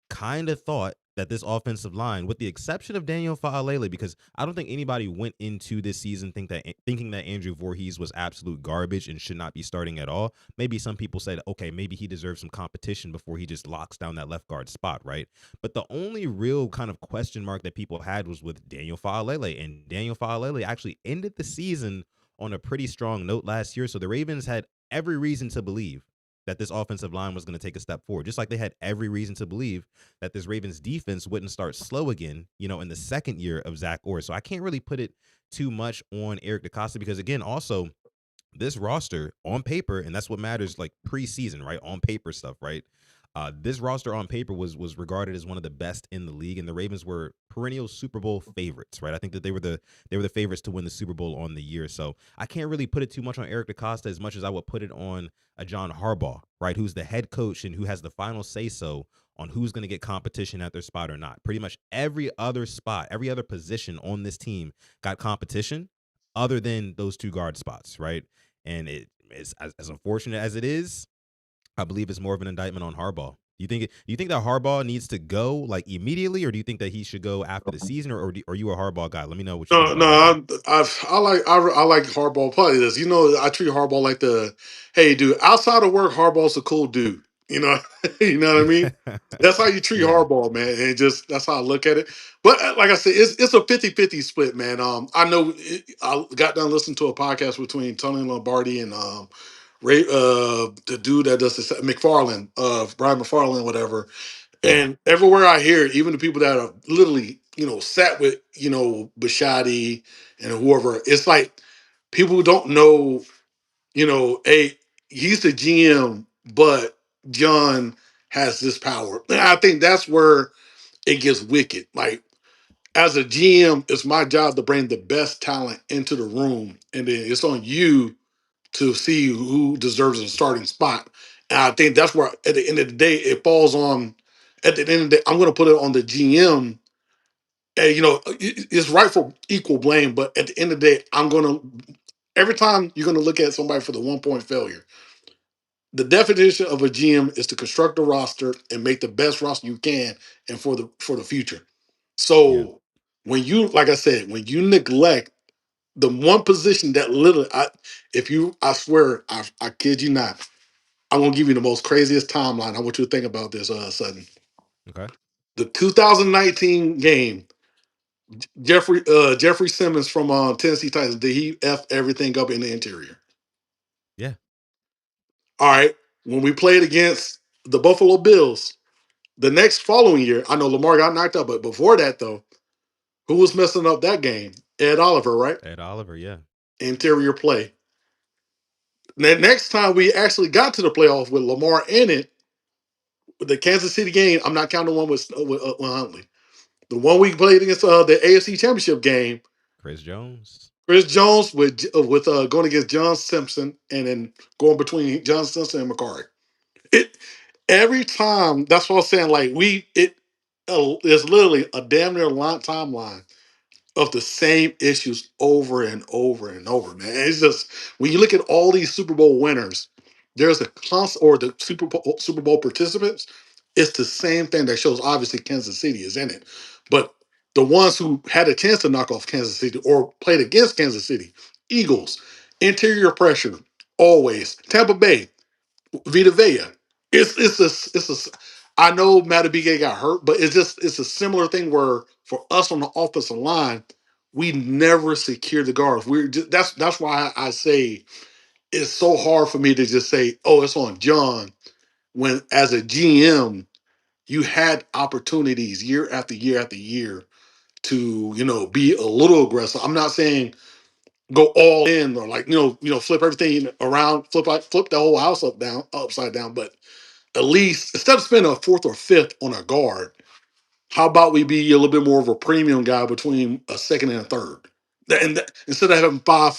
kind of thought that this offensive line, with the exception of Daniel Faalele, because I don't think anybody went into this season thinking that Andrew Voorhees was absolute garbage and should not be starting at all. Maybe some people said, okay, maybe he deserves some competition before he just locks down that left guard spot, right? But the only real kind of question mark that people had was with Daniel Faalele, and Daniel Faalele actually ended the season on a pretty strong note last year. So the Ravens had every reason to believe that this offensive line was going to take a step forward, just like they had every reason to believe that this Ravens defense wouldn't start slow again, in the second year of Zach Orr. So I can't really put it too much on Eric DeCosta because, again, also this roster on paper, and that's what matters, like preseason, right? On paper stuff, right? This roster on paper was regarded as one of the best in the league, and the Ravens were perennial Super Bowl favorites, right? I think that they were the favorites to win the Super Bowl on the year. So I can't really put it too much on Eric DeCosta as much as I would put it on a John Harbaugh, right? Who's the head coach and who has the final say so on who's going to get competition at their spot or not. Pretty much every other spot, every other position on this team got competition other than those two guard spots, right? And it's as unfortunate as it is, I believe it's more of an indictment on Harbaugh. Do you think that Harbaugh needs to go like immediately, or do you think that he should go after the season, or are you a Harbaugh guy? Let me know what you think No, about Harbaugh. no, I like Harbaugh. Probably this. I treat Harbaugh like hey, dude. Outside of work, Harbaugh's a cool dude. You know what I mean. That's how you treat Yeah, Harbaugh, man, and just that's how I look at it. But like I said, it's a 50-50 split, man. I know I got done listening to a podcast between Tony Lombardi and Ray, the dude that does this, McFarland, Brian McFarland, whatever. yeah, And everywhere I hear, it, even the people that are literally, sat with, Bashadi and whoever, it's like people who don't know, hey, he's the GM, but John has this power. And I think that's where it gets wicked. Like, as a GM, it's my job to bring the best talent into the room. And then it's on you to see who deserves a starting spot. And I think that's where, at the end of the day, it falls on. At the end of the day, I'm going to put it on the GM. And it's right for equal blame, but at the end of the day, I'm going to. Every time you're going to look at somebody for the 1 point failure, the definition of a GM is to construct a roster and make the best roster you can, and for the future. yeah. So when you, like I said, when you neglect the one position that literally, I swear, I kid you not, I'm gonna give you the most craziest timeline. I want you to think about this, Sutton. Okay. The 2019 game, Jeffrey Simmons from Tennessee Titans, did he f everything up in the interior? Yeah. All right. When we played against the Buffalo Bills, the next following year, I know Lamar got knocked out, but before that though, who was messing up that game? Ed Oliver, right? Ed Oliver. Yeah. Interior play. The next time we actually got to the playoff with Lamar in it, the Kansas City game, I'm not counting the one with Huntley. The one we played against the AFC Championship game, Chris Jones. Chris Jones with going against John Simpson and then going between John Simpson and McCarry. It every time. That's what I'm saying. Like it's literally a damn near line timeline of the same issues over and over and over, man. It's just when you look at all these Super Bowl winners, there's a constant, or the Super Bowl participants, it's the same thing that shows obviously Kansas City is in it. But the ones who had a chance to knock off Kansas City or played against Kansas City, Eagles, interior pressure, always. Tampa Bay, Vita Vea. It's a I know Matabike got hurt, but it's a similar thing where for us on the offensive line, we never secure the guards. We're just, that's why I say it's so hard for me to just say, oh, it's on John, when as a GM, you had opportunities year after year after year to, be a little aggressive. I'm not saying go all in or like, flip everything around, flip the whole house upside down, but at least instead of spending a fourth or fifth on a guard, how about we be a little bit more of a premium guy between a second and a third? Instead of having five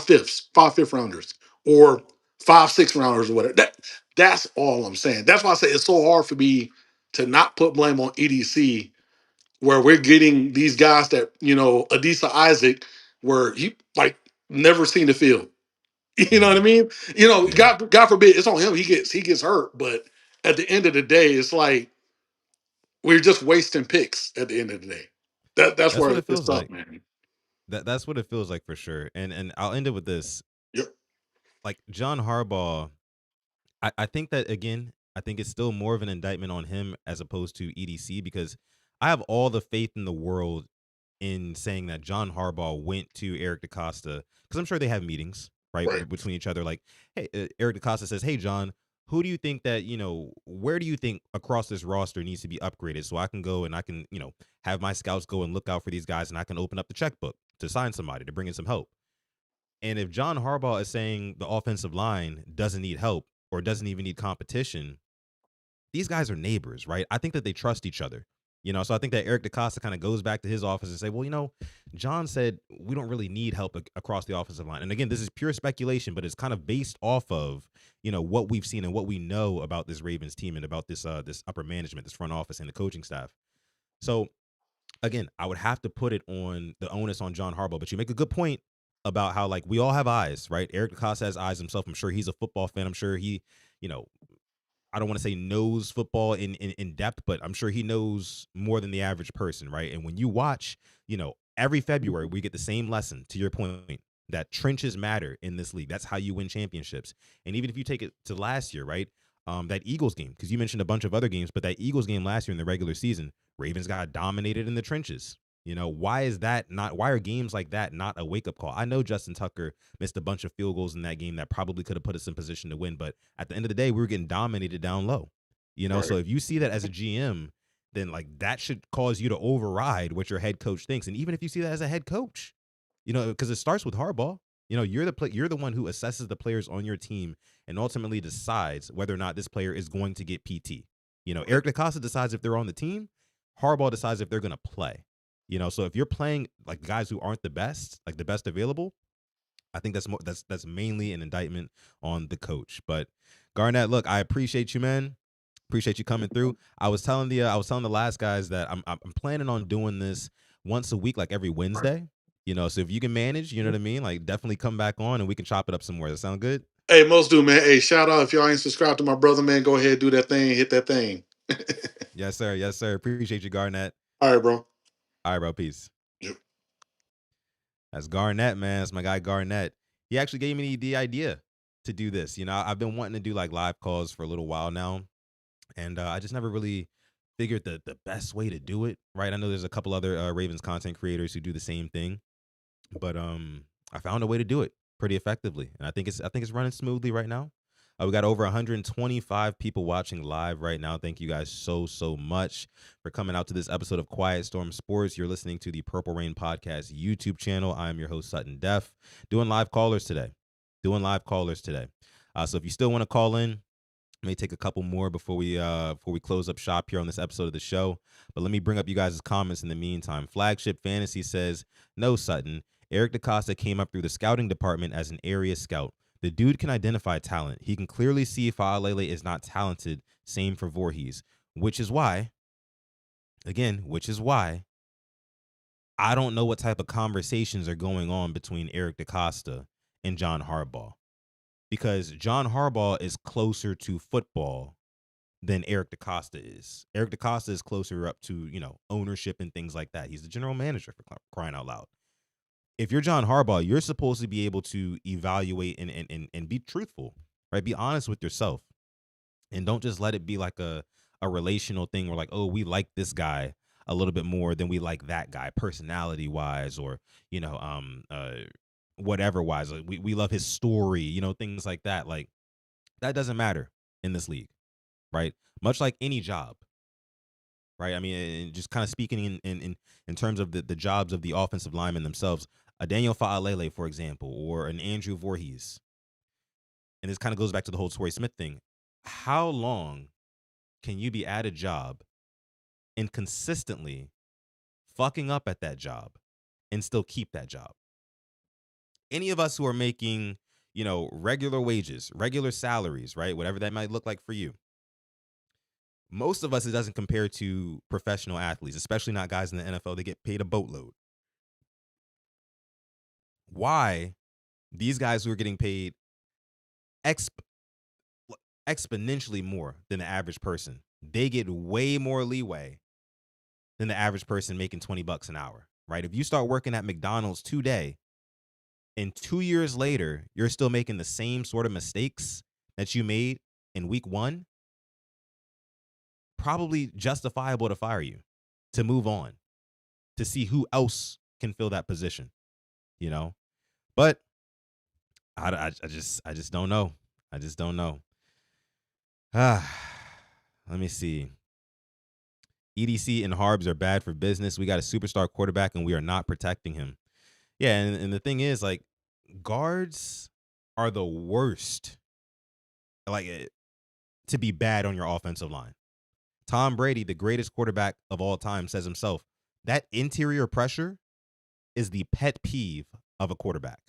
fifth rounders, or 5 6 rounders or whatever. That's all I'm saying. That's why I say it's so hard for me to not put blame on EDC where we're getting these guys that, Adisa Isaac, where he like never seen the field. You know what I mean? Yeah. God forbid it's on him. He gets hurt, but at the end of the day, it's like we're just wasting picks. At the end of the day, that's That's what where it it's feels up, like. man. That's what it feels like for sure. And I'll end it with this. Yep. Like John Harbaugh, I think that again, I think it's still more of an indictment on him as opposed to EDC, because I have all the faith in the world in saying that John Harbaugh went to Eric DaCosta, because I'm sure they have meetings, right, Right. between each other. Like, hey, Eric DaCosta says, "Hey, John, who do you think that where do you think across this roster needs to be upgraded so I can go and I can have my scouts go and look out for these guys and I can open up the checkbook to sign somebody to bring in some help." And if John Harbaugh is saying the offensive line doesn't need help or doesn't even need competition, these guys are neighbors, right? I think that they trust each other. So I think that Eric DaCosta kind of goes back to his office and say, well, John said we don't really need help across the offensive line. And again, this is pure speculation, but it's kind of based off of, what we've seen and what we know about this Ravens team and about this upper management, this front office and the coaching staff. So again, I would have to put it on the onus on John Harbaugh, but you make a good point about how like we all have eyes, right? Eric DaCosta has eyes himself. I'm sure he's a football fan. I'm sure he, you know, I don't want to say knows football in depth, but I'm sure he knows more than the average person, right? And when you watch, every February we get the same lesson, to your point, that trenches matter in this league. That's how you win championships. And even if you take it to last year, right? That Eagles game, because you mentioned a bunch of other games, but that Eagles game last year in the regular season, Ravens got dominated in the trenches. Why is that not? Why are games like that not a wake up call? I know Justin Tucker missed a bunch of field goals in that game that probably could have put us in position to win, but at the end of the day, we were getting dominated down low. So Right. if you see that as a GM, then like that should cause you to override what your head coach thinks. And even if you see that as a head coach, because it starts with Harbaugh. You're the one who assesses the players on your team and ultimately decides whether or not this player is going to get PT. Eric DaCosta decides if they're on the team. Harbaugh decides if they're going to play. So if you're playing like guys who aren't the best, like the best available, I think that's mainly an indictment on the coach. But Garnett, look, I appreciate you, man. Appreciate you coming through. I was telling the last guys that I'm planning on doing this once a week, like every Wednesday. So if you can manage, you know what I mean? Like definitely come back on and we can chop it up somewhere. Does that sound good? Hey, most do, man. Hey, shout out if y'all ain't subscribed to my brother, man. Go ahead, do that thing, hit that thing. Yes, sir. Yes, sir. Appreciate you, Garnett. All right, bro. All right, bro. Peace. Yep. That's Garnett, man. That's my guy Garnett. He actually gave me the idea to do this. I've been wanting to do like live calls for a little while now, and I just never really figured the best way to do it. Right? I know there's a couple other Ravens content creators who do the same thing, but I found a way to do it pretty effectively, and I think it's running smoothly right now. We got over 125 people watching live right now. Thank you guys so much for coming out to this episode of Quiet Storm Sports. You're listening to the Purple Rain Podcast YouTube channel. I'm your host, Sutton Def, doing live callers today. So if you still want to call in, may take a couple more before we close up shop here on this episode of the show. But let me bring up you guys' comments in the meantime. Flagship Fantasy says, no, Sutton. Eric DaCosta came up through the scouting department as an area scout. The dude can identify talent. He can clearly see if Faalele is not talented. Same for Voorhees. Which is why I don't know what type of conversations are going on between Eric DaCosta and John Harbaugh. Because John Harbaugh is closer to football than Eric DaCosta is. Eric DaCosta is closer up to, ownership and things like that. He's the general manager, for crying out loud. If you're John Harbaugh, you're supposed to be able to evaluate and be truthful, right? Be honest with yourself. And don't just let it be like a relational thing where like, oh, we like this guy a little bit more than we like that guy personality wise, or, whatever wise. Like, we love his story, things like that. Like that doesn't matter in this league, right? Much like any job, right? I mean, just kind of speaking in terms of the jobs of the offensive linemen themselves, a Daniel Faalele, for example, or an Andrew Voorhees. And this kind of goes back to the whole Torrey Smith thing. How long can you be at a job and consistently fucking up at that job and still keep that job? Any of us who are making, regular wages, regular salaries, right? Whatever that might look like for you. Most of us, it doesn't compare to professional athletes, especially not guys in the NFL. They get paid a boatload. Why these guys who are getting paid exponentially more than the average person, they get way more leeway than the average person making $20 an hour, right? If you start working at McDonald's today and 2 years later, you're still making the same sort of mistakes that you made in week 1, probably justifiable to fire you, to move on, to see who else can fill that position, you know? But I just don't know. I just don't know. Let me see. EDC and Harbs are bad for business. We got a superstar quarterback and we are not protecting him. Yeah, and the thing is, like, guards are the worst, like, to be bad on your offensive line. Tom Brady, the greatest quarterback of all time, says himself, that interior pressure is the pet peeve of a quarterback,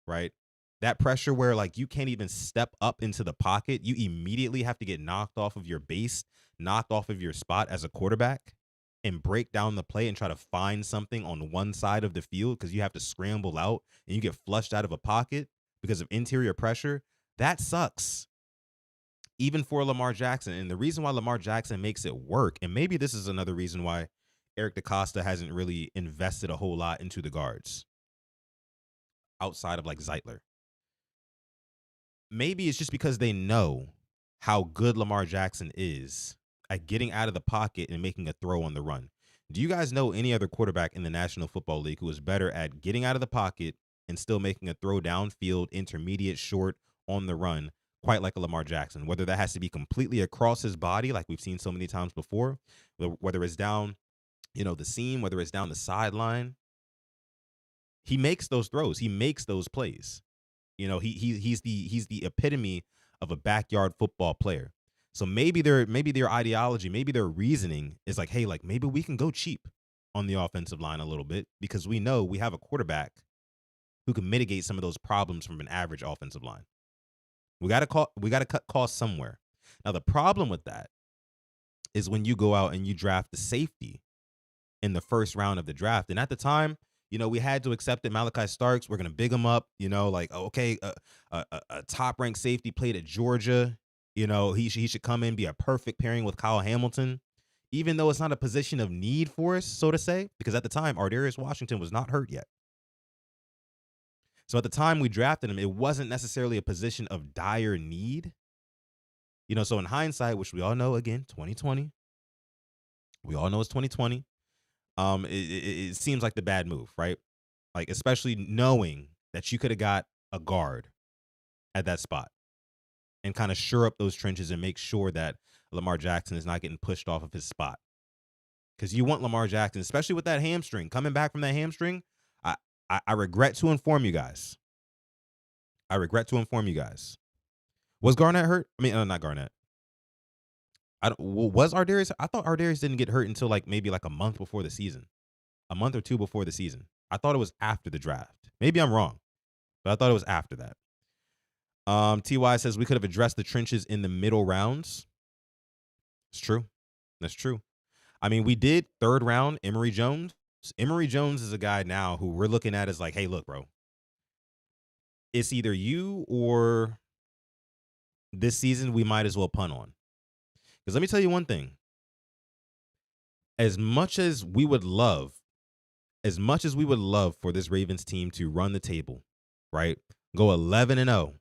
right? That pressure where, like, you can't even step up into the pocket. You immediately have to get knocked off of your base, knocked off of your spot as a quarterback, and break down the play and try to find something on one side of the field because you have to scramble out and you get flushed out of a pocket because of interior pressure. That sucks, even for Lamar Jackson. And the reason why Lamar Jackson makes it work, and maybe this is another reason why Eric DeCosta hasn't really invested a whole lot into the guards outside of, like, Zeitler. Maybe it's just because they know how good Lamar Jackson is at getting out of the pocket and making a throw on the run. Do you guys know any other quarterback in the National Football League who is better at getting out of the pocket and still making a throw downfield, intermediate, short, on the run, quite like a Lamar Jackson? Whether that has to be completely across his body, like we've seen so many times before, whether it's down, the seam, whether it's down the sideline, he makes those throws. He makes those plays. He's the epitome of a backyard football player. So maybe their ideology, maybe their reasoning is like, hey, like, maybe we can go cheap on the offensive line a little bit because we know we have a quarterback who can mitigate some of those problems from an average offensive line. We got to cut costs somewhere. Now the problem with that is when you go out and you draft the safety in the first round of the draft, and at the time, we had to accept that Malachi Starks, we're going to big him up, like, okay, a top-ranked safety played at Georgia. He should come in, be a perfect pairing with Kyle Hamilton, even though it's not a position of need for us, so to say, because at the time, Ardarius Washington was not hurt yet. So at the time we drafted him, it wasn't necessarily a position of dire need. So in hindsight, which we all know, again, 2020, we all know it's 2020. It seems like the bad move, right? Like, especially knowing that you could have got a guard at that spot and kind of shore up those trenches and make sure that Lamar Jackson is not getting pushed off of his spot. Because you want Lamar Jackson, especially with that hamstring, coming back from that hamstring. I regret to inform you guys. Was Garnett hurt? I mean, not Garnett. Was Ardarius? I thought Ardarius didn't get hurt until maybe a month before the season, a month or two before the season. I thought it was after the draft. Maybe I'm wrong, but I thought it was after that. TY says we could have addressed the trenches in the middle rounds. It's true. That's true. I mean, we did third round Emory Jones. Emory Jones is a guy now who we're looking at as like, hey, look, bro, it's either you or this season we might as well punt on. Because let me tell you one thing. As much as we would love for this Ravens team to run the table, right? Go 11-0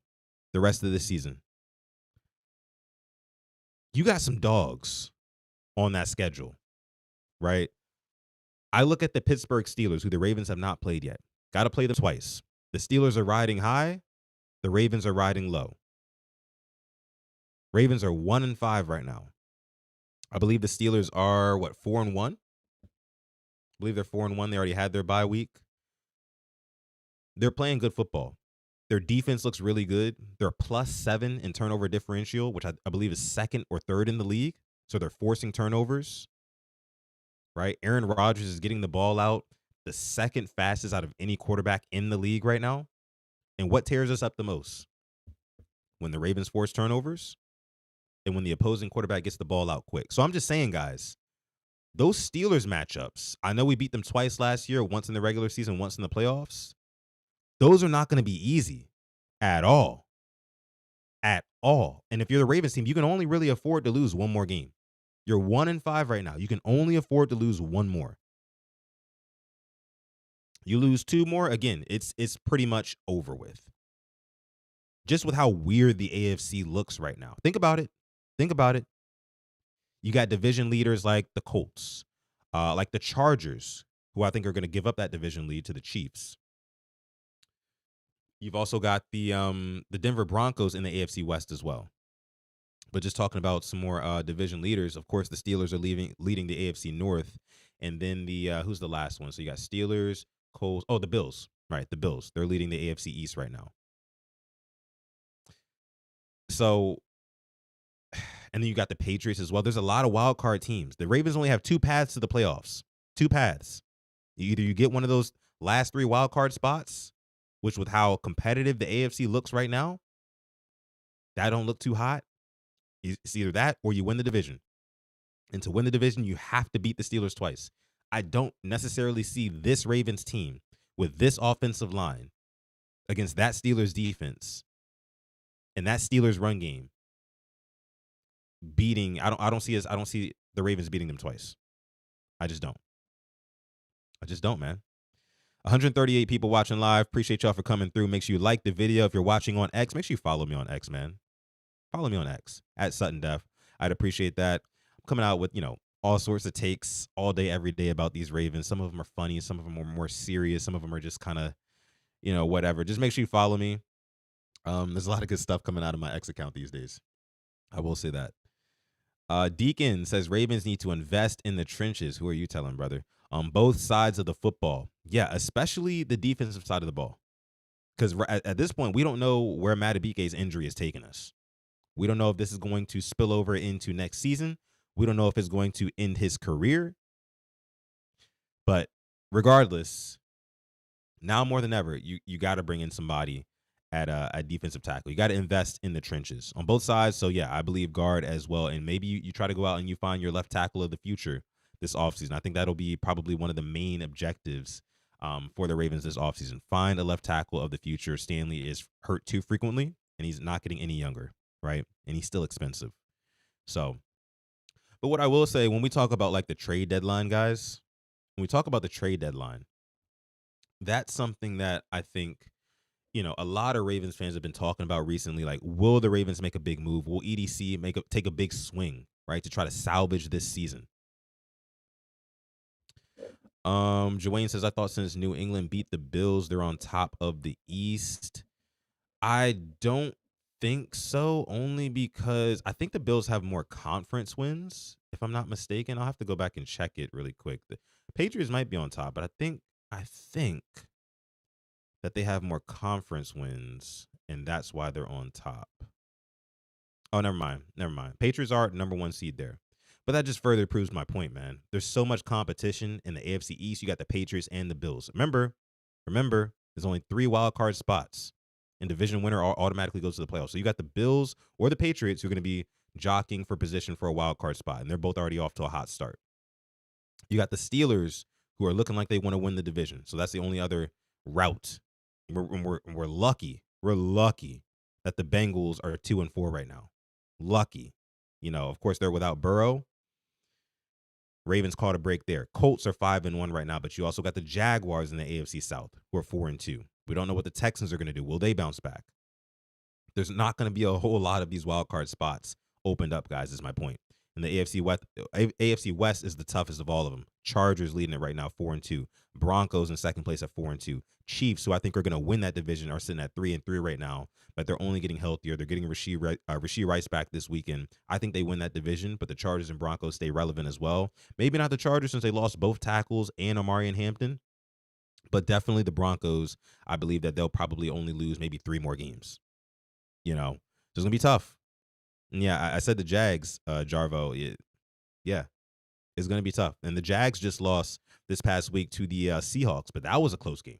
the rest of the season. You got some dogs on that schedule, right? I look at the Pittsburgh Steelers, who the Ravens have not played yet. Got to play them twice. The Steelers are riding high. The Ravens are riding low. Ravens are 1-5 right now. I believe the Steelers are, 4-1? I believe they're 4-1. They already had their bye week. They're playing good football. Their defense looks really good. They're +7 in turnover differential, which I believe is second or third in the league. So they're forcing turnovers, right? Aaron Rodgers is getting the ball out the second fastest out of any quarterback in the league right now. And what tears us up the most? When the Ravens force turnovers and when the opposing quarterback gets the ball out quick. So I'm just saying, guys, those Steelers matchups, I know we beat them twice last year, once in the regular season, once in the playoffs. Those are not going to be easy at all. At all. And if you're the Ravens team, you can only really afford to lose one more game. You're 1-5 right now. You can only afford to lose one more. You lose two more, again, it's pretty much over with. Just with how weird the AFC looks right now. Think about it. Think about it. You got division leaders like the Colts, like the Chargers, who I think are going to give up that division lead to the Chiefs. You've also got the Denver Broncos in the AFC West as well. But just talking about some more division leaders, of course, the Steelers are leading the AFC North. And then who's the last one? So you got Steelers, Colts. Oh, the Bills. Right, the Bills. They're leading the AFC East right now. So, and then you got the Patriots as well. There's a lot of wild card teams. The Ravens only have two paths to the playoffs. Two paths. Either you get one of those last three wild card spots, which with how competitive the AFC looks right now, that don't look too hot. It's either that or you win the division. And to win the division, you have to beat the Steelers twice. I don't necessarily see this Ravens team with this offensive line against that Steelers defense and that Steelers run game beating. I don't see the Ravens beating them twice. I just don't, man. 138 people watching live. Appreciate y'all for coming through. Make sure you like the video. If you're watching on X, make sure you follow me on X, man. Follow me on X at Sutton Def. I'd appreciate that. I'm coming out with, all sorts of takes all day, every day about these Ravens. Some of them are funny. Some of them are more serious. Some of them are just kind of, whatever. Just make sure you follow me. There's a lot of good stuff coming out of my X account these days. I will say that. Deacon says Ravens need to invest in the trenches. Who are you telling, brother? On both sides of the football. Yeah, especially the defensive side of the ball. Because at this point, we don't know where Madubuike's injury is taking us. We don't know if this is going to spill over into next season. We don't know if it's going to end his career. But regardless, now more than ever, you got to bring in somebody at defensive tackle. You got to invest in the trenches on both sides. So, yeah, I believe guard as well. And maybe you try to go out and you find your left tackle of the future this offseason. I think that'll be probably one of the main objectives for the Ravens this offseason. Find a left tackle of the future. Stanley is hurt too frequently, and he's not getting any younger, right? And he's still expensive. So, but what I will say, when we talk about like the trade deadline, guys, when we talk about the trade deadline, that's something that I think, a lot of Ravens fans have been talking about recently. Like, will the Ravens make a big move? Will EDC take a big swing, right, to try to salvage this season? Joanne says, I thought since New England beat the Bills, they're on top of the East. I don't think so, only because I think the Bills have more conference wins, if I'm not mistaken. I'll have to go back and check it really quick. The Patriots might be on top, but I think that they have more conference wins, and that's why they're on top. Oh, never mind. Patriots are number one seed there. But that just further proves my point, man. There's so much competition in the AFC East. You got the Patriots and the Bills. Remember, there's only 3 wild card spots, and division winner automatically goes to the playoffs. So you got the Bills or the Patriots who are going to be jockeying for position for a wild card spot, and they're both already off to a hot start. You got the Steelers who are looking like they want to win the division. So that's the only other route. We're lucky. We're lucky that the Bengals are 2-4 right now. Lucky. Of course, they're without Burrow. Ravens caught a break there. Colts are 5-1 right now, but you also got the Jaguars in the AFC South who are 4-2. We don't know what the Texans are going to do. Will they bounce back? There's not going to be a whole lot of these wild card spots opened up, guys, is my point. And the AFC West is the toughest of all of them. Chargers leading it right now, 4-2. Broncos in second place at 4-2. Chiefs, who I think are going to win that division, are sitting at 3-3 right now, but they're only getting healthier. They're getting Rashee Rice back this weekend. I think they win that division, but the Chargers and Broncos stay relevant as well. Maybe not the Chargers since they lost both tackles and Amari and Hampton, but definitely the Broncos. I believe that they'll probably only lose maybe 3 more games. So it's going to be tough. And yeah, I said the Jags, Jarvo. It's going to be tough. And the Jags just lost this past week to the Seahawks, but that was a close game.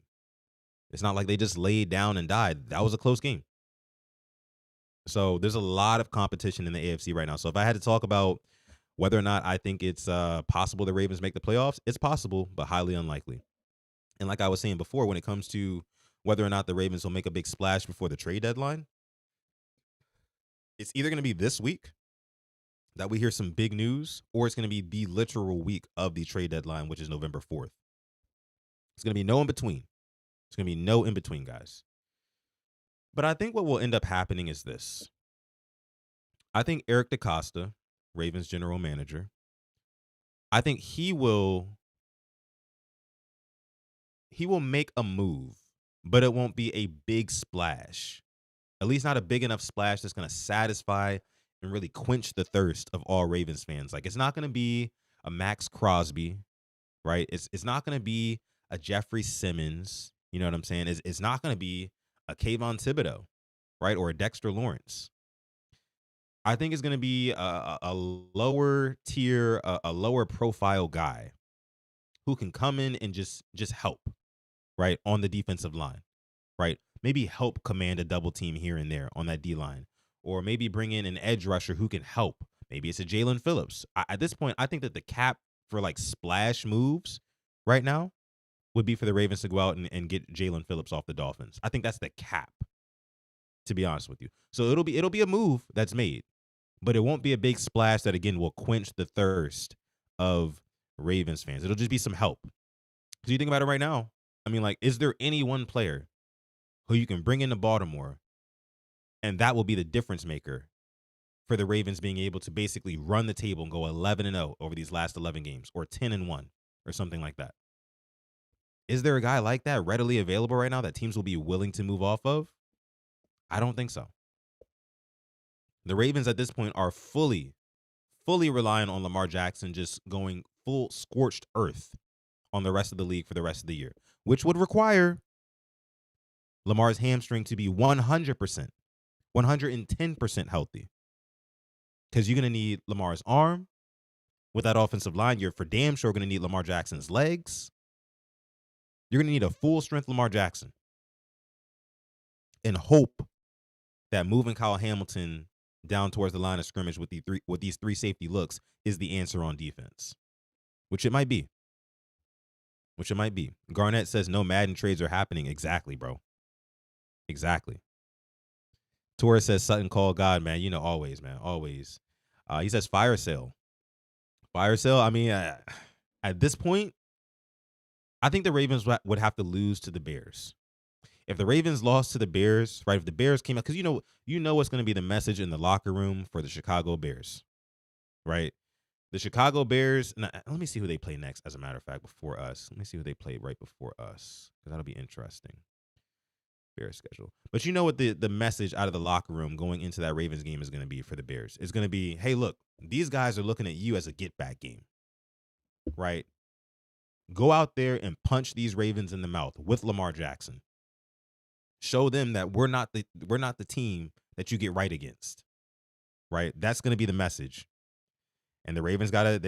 It's not like they just laid down and died. That was a close game. So there's a lot of competition in the AFC right now. So if I had to talk about whether or not I think it's possible the Ravens make the playoffs, it's possible, but highly unlikely. And like I was saying before, when it comes to whether or not the Ravens will make a big splash before the trade deadline, it's either going to be this week that we hear some big news, or it's going to be the literal week of the trade deadline, which is November 4th. It's going to be no in between. It's going to be no in between, guys. But I think what will end up happening is this. I think Eric DeCosta, Ravens general manager, I think he will make a move, but it won't be a big splash. At least not a big enough splash that's going to satisfy and really quench the thirst of all Ravens fans. Like, it's not going to be a Max Crosby, right? It's not going to be a Jeffrey Simmons. You know what I'm saying? It's not going to be a Kayvon Thibodeau, right? Or a Dexter Lawrence. I think it's going to be a lower tier, a lower profile guy who can come in and just help, right, on the defensive line, right? Maybe help command a double team here and there on that D line, or maybe bring in an edge rusher who can help. Maybe it's a Jalen Phillips. At this point, I think that the cap for like splash moves right now would be for the Ravens to go out and get Jalen Phillips off the Dolphins. I think that's the cap, to be honest with you. So it'll be a move that's made, but it won't be a big splash that again will quench the thirst of Ravens fans. It'll just be some help. So you think about it right now. I mean, like, is there any one player who you can bring into Baltimore and that will be the difference maker for the Ravens being able to basically run the table and go 11-0 over these last 11 games, or 10-1 or something like that? Is there a guy like that readily available right now that teams will be willing to move off of? I don't think so. The Ravens at this point are fully relying on Lamar Jackson just going full scorched earth on the rest of the league for the rest of the year, which would require Lamar's hamstring to be 100%, 110% healthy. Because you're going to need Lamar's arm. With that offensive line, you're for damn sure going to need Lamar Jackson's legs. You're going to need a full-strength Lamar Jackson. And hope that moving Kyle Hamilton down towards the line of scrimmage with these three safety looks is the answer on defense. Which it might be. Garnett says no Madden trades are happening. Exactly, bro. Exactly. Torrey says Sutton call God, man. You know, always, man. Always. He says fire sale. Fire sale, I mean, at this point, I think the Ravens would have to lose to the Bears. If the Ravens lost to the Bears, right, if the Bears came out, because you know what's going to be the message in the locker room for the Chicago Bears, right? The Chicago Bears, let me see who they play next, as a matter of fact, before us. Let me see who they play right before us, because that'll be interesting. Bears schedule. But you know what the message out of the locker room going into that Ravens game is going to be for the Bears? It's going to be, hey, look, these guys are looking at you as a get-back game, right? Go out there and punch these Ravens in the mouth with Lamar Jackson. Show them that we're not the team that you get right against, right? That's going to be the message. And the Ravens gotta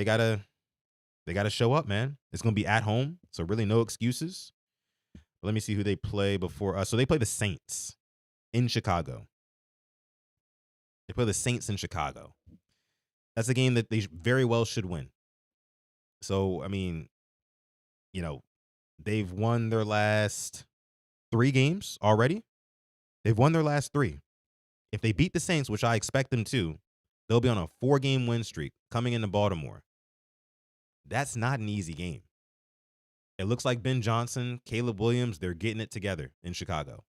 show up, man. It's going to be at home, so really no excuses. Let me see who they play before us. So they play the Saints in Chicago. That's a game that they very well should win. So, I mean, you know, they've won their last 3 games already. They've won their last 3. If they beat the Saints, which I expect them to, they'll be on a 4-game win streak coming into Baltimore. That's not an easy game. It looks like Ben Johnson, Caleb Williams, they're getting it together in Chicago.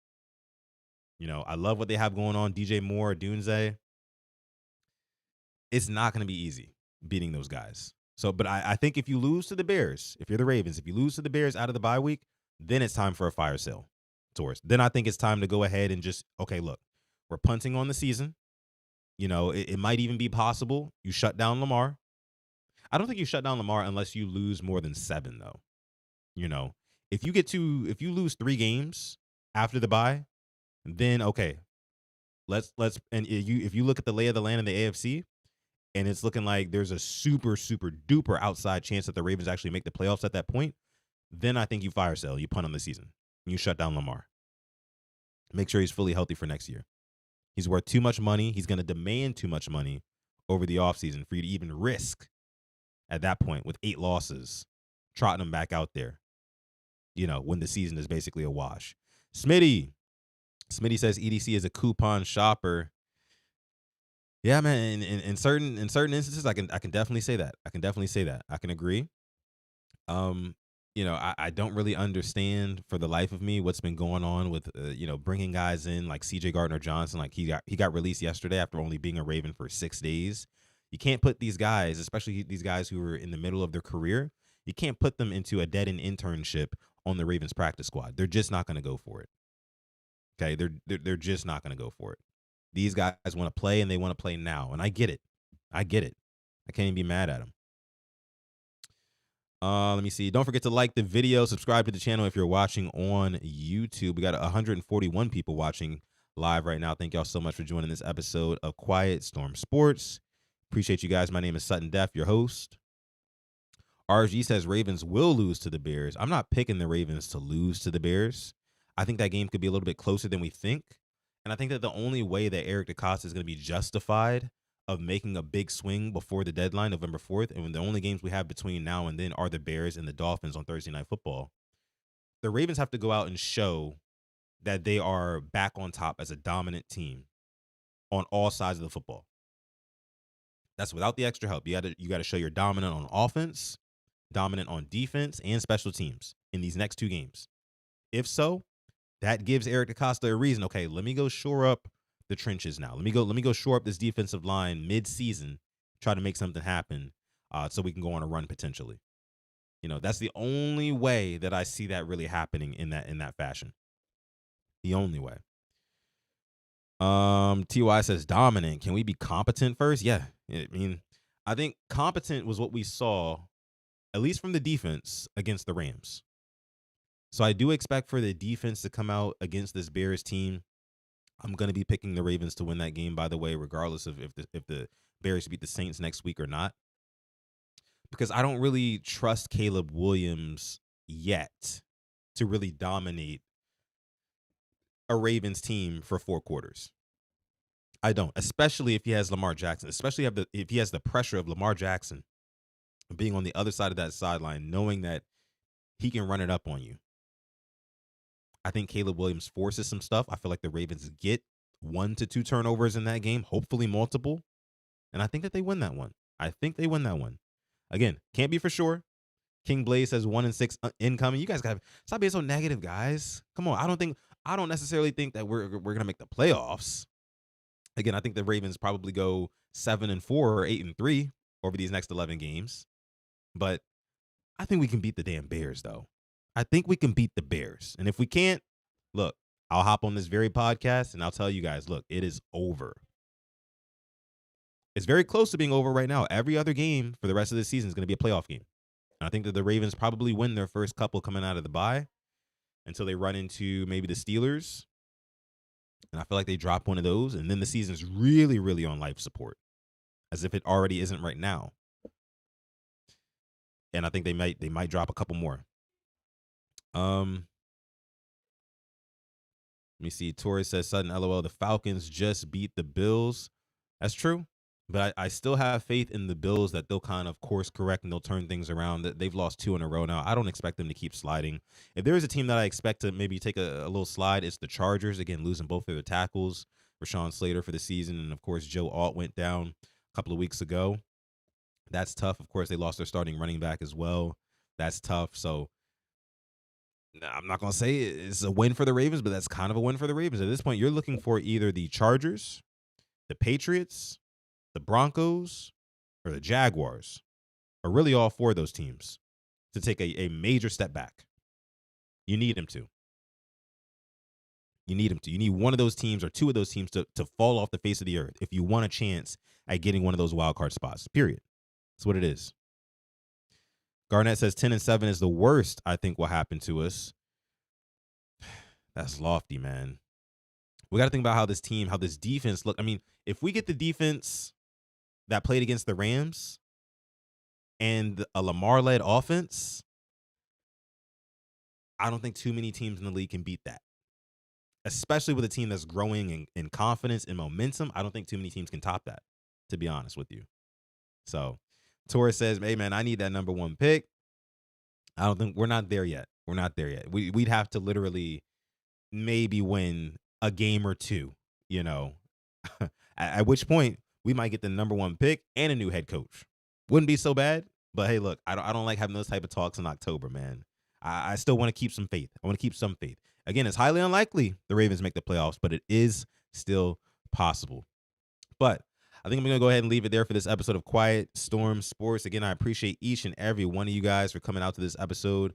You know, I love what they have going on. DJ Moore, Dunze. It's not going to be easy beating those guys. So, but I think if you lose to the Bears, if you're the Ravens, if you lose to the Bears out of the bye week, then it's time for a fire sale, Taurus. Then I think it's time to go ahead and just, okay, look, we're punting on the season. You know, it might even be possible you shut down Lamar. I don't think you shut down Lamar unless you lose more than 7, though. You know, if you lose 3 games after the bye, then okay, and if you look at the lay of the land in the AFC, and it's looking like there's a super, super duper outside chance that the Ravens actually make the playoffs at that point, then I think you fire sale, you punt on the season, and you shut down Lamar. Make sure he's fully healthy for next year. He's worth too much money. He's going to demand too much money over the offseason for you to even risk at that point with 8 losses, trotting him back out there, when the season is basically a wash. Smitty says EDC is a coupon shopper. Yeah, man. In certain instances, I can definitely say that. I can agree. I don't really understand for the life of me what's been going on with bringing guys in like CJ Gardner-Johnson. Like he got released yesterday after only being a Raven for 6 days. You can't put these guys, especially these guys who are in the middle of their career, you can't put them into a dead-end internship on the Ravens practice squad. They're just not going to go for it. Okay, they're just not going to go for it. These guys want to play, and they want to play now, and I get it. I can't even be mad at them. Let me see. Don't forget to like the video, subscribe to the channel if you're watching on YouTube. We got 141 people watching live right now. Thank y'all so much for joining this episode of Quiet Storm Sports. Appreciate you guys. My name is Sutton Def, your host. RG says Ravens will lose to the Bears. I'm not picking the Ravens to lose to the Bears. I think that game could be a little bit closer than we think. And I think that the only way that Eric DeCosta is going to be justified of making a big swing before the deadline, November 4th, and when the only games we have between now and then are the Bears and the Dolphins on Thursday Night Football, the Ravens have to go out and show that they are back on top as a dominant team on all sides of the football. That's without the extra help. You got to show you're dominant on offense, dominant on defense, and special teams in these next 2 games. If so, that gives Eric DeCosta a reason. Okay, let me go shore up the trenches now. Let me go shore up this defensive line mid-season, try to make something happen, so we can go on a run potentially. That's the only way that I see that really happening in that fashion. The only way. TY says dominant. Can we be competent first? Yeah. I mean, I think competent was what we saw, at least from the defense, against the Rams. So I do expect for the defense to come out against this Bears team. I'm going to be picking the Ravens to win that game, by the way, regardless of if the Bears beat the Saints next week or not. Because I don't really trust Caleb Williams yet to really dominate a Ravens team for 4 quarters. I don't, especially if he has Lamar Jackson, especially if he has the pressure of Lamar Jackson being on the other side of that sideline, knowing that he can run it up on you. I think Caleb Williams forces some stuff. I feel like the Ravens get 1 to 2 turnovers in that game, hopefully multiple. And I think that they win that one. Again, can't be for sure. King Blaze says 1-6 incoming. You guys got to stop being so negative, guys. Come on. I don't necessarily think that we're going to make the playoffs. Again, I think the Ravens probably go 7-4 or 8-3 over these next 11 games. But I think we can beat the damn Bears, though. I think we can beat the Bears. And if we can't, look, I'll hop on this very podcast and I'll tell you guys, look, it is over. It's very close to being over right now. Every other game for the rest of the season is going to be a playoff game. And I think that the Ravens probably win their first couple coming out of the bye until they run into maybe the Steelers. And I feel like they drop one of those. And then the season's really, really on life support, as if it already isn't right now. And I think they might drop a couple more. Let me see. Torrey says, Sutton, LOL, the Falcons just beat the Bills. That's true. But I still have faith in the Bills that they'll kind of course correct and they'll turn things around. They've lost 2 in a row now. I don't expect them to keep sliding. If there is a team that I expect to maybe take a little slide, it's the Chargers. Again, losing both of their tackles. Rashawn Slater for the season. And, of course, Joe Alt went down a couple of weeks ago. That's tough. Of course, they lost their starting running back as well. That's tough. So, I'm not going to say it's a win for the Ravens, but that's kind of a win for the Ravens. At this point, you're looking for either the Chargers, the Patriots, the Broncos, or the Jaguars, or really all 4 of those teams to take a major step back. You need them to. You need one of those teams or 2 of those teams to fall off the face of the earth if you want a chance at getting one of those wild card spots, period. That's what it is. Garnett says 10-7 is the worst I think will happen to us. That's lofty, man. We got to think about how this defense look. I mean, if we get the defense that played against the Rams and a Lamar-led offense, I don't think too many teams in the league can beat that. especially with a team that's growing in confidence and momentum. I don't think too many teams can top that, to be honest with you. So Torrey says, hey, man, I need that number 1 pick. I don't think we're not there yet. We're not there yet. We'd have to literally maybe win a game or two, you know, at which point we might get the number 1 pick and a new head coach. Wouldn't be so bad. But hey, look, I don't like having those type of talks in October, man. I still want to keep some faith. I want to keep some faith. Again, it's highly unlikely the Ravens make the playoffs, but it is still possible. But I think I'm going to go ahead and leave it there for this episode of Quiet Storm Sports. Again, I appreciate each and every one of you guys for coming out to this episode.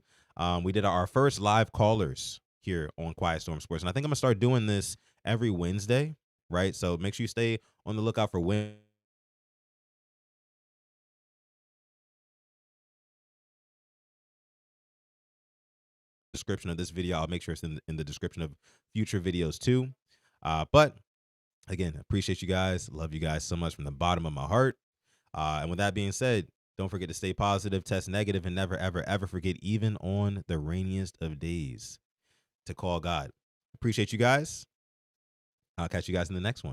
We did our first live callers here on Quiet Storm Sports. And I think I'm going to start doing this every Wednesday, right? So make sure you stay on the lookout for when. Description of this video. I'll make sure it's in the description of future videos too. But again, appreciate you guys. Love you guys so much from the bottom of my heart. And with that being said, don't forget to stay positive, test negative, and never, ever, ever forget, even on the rainiest of days, to call God. Appreciate you guys. I'll catch you guys in the next one.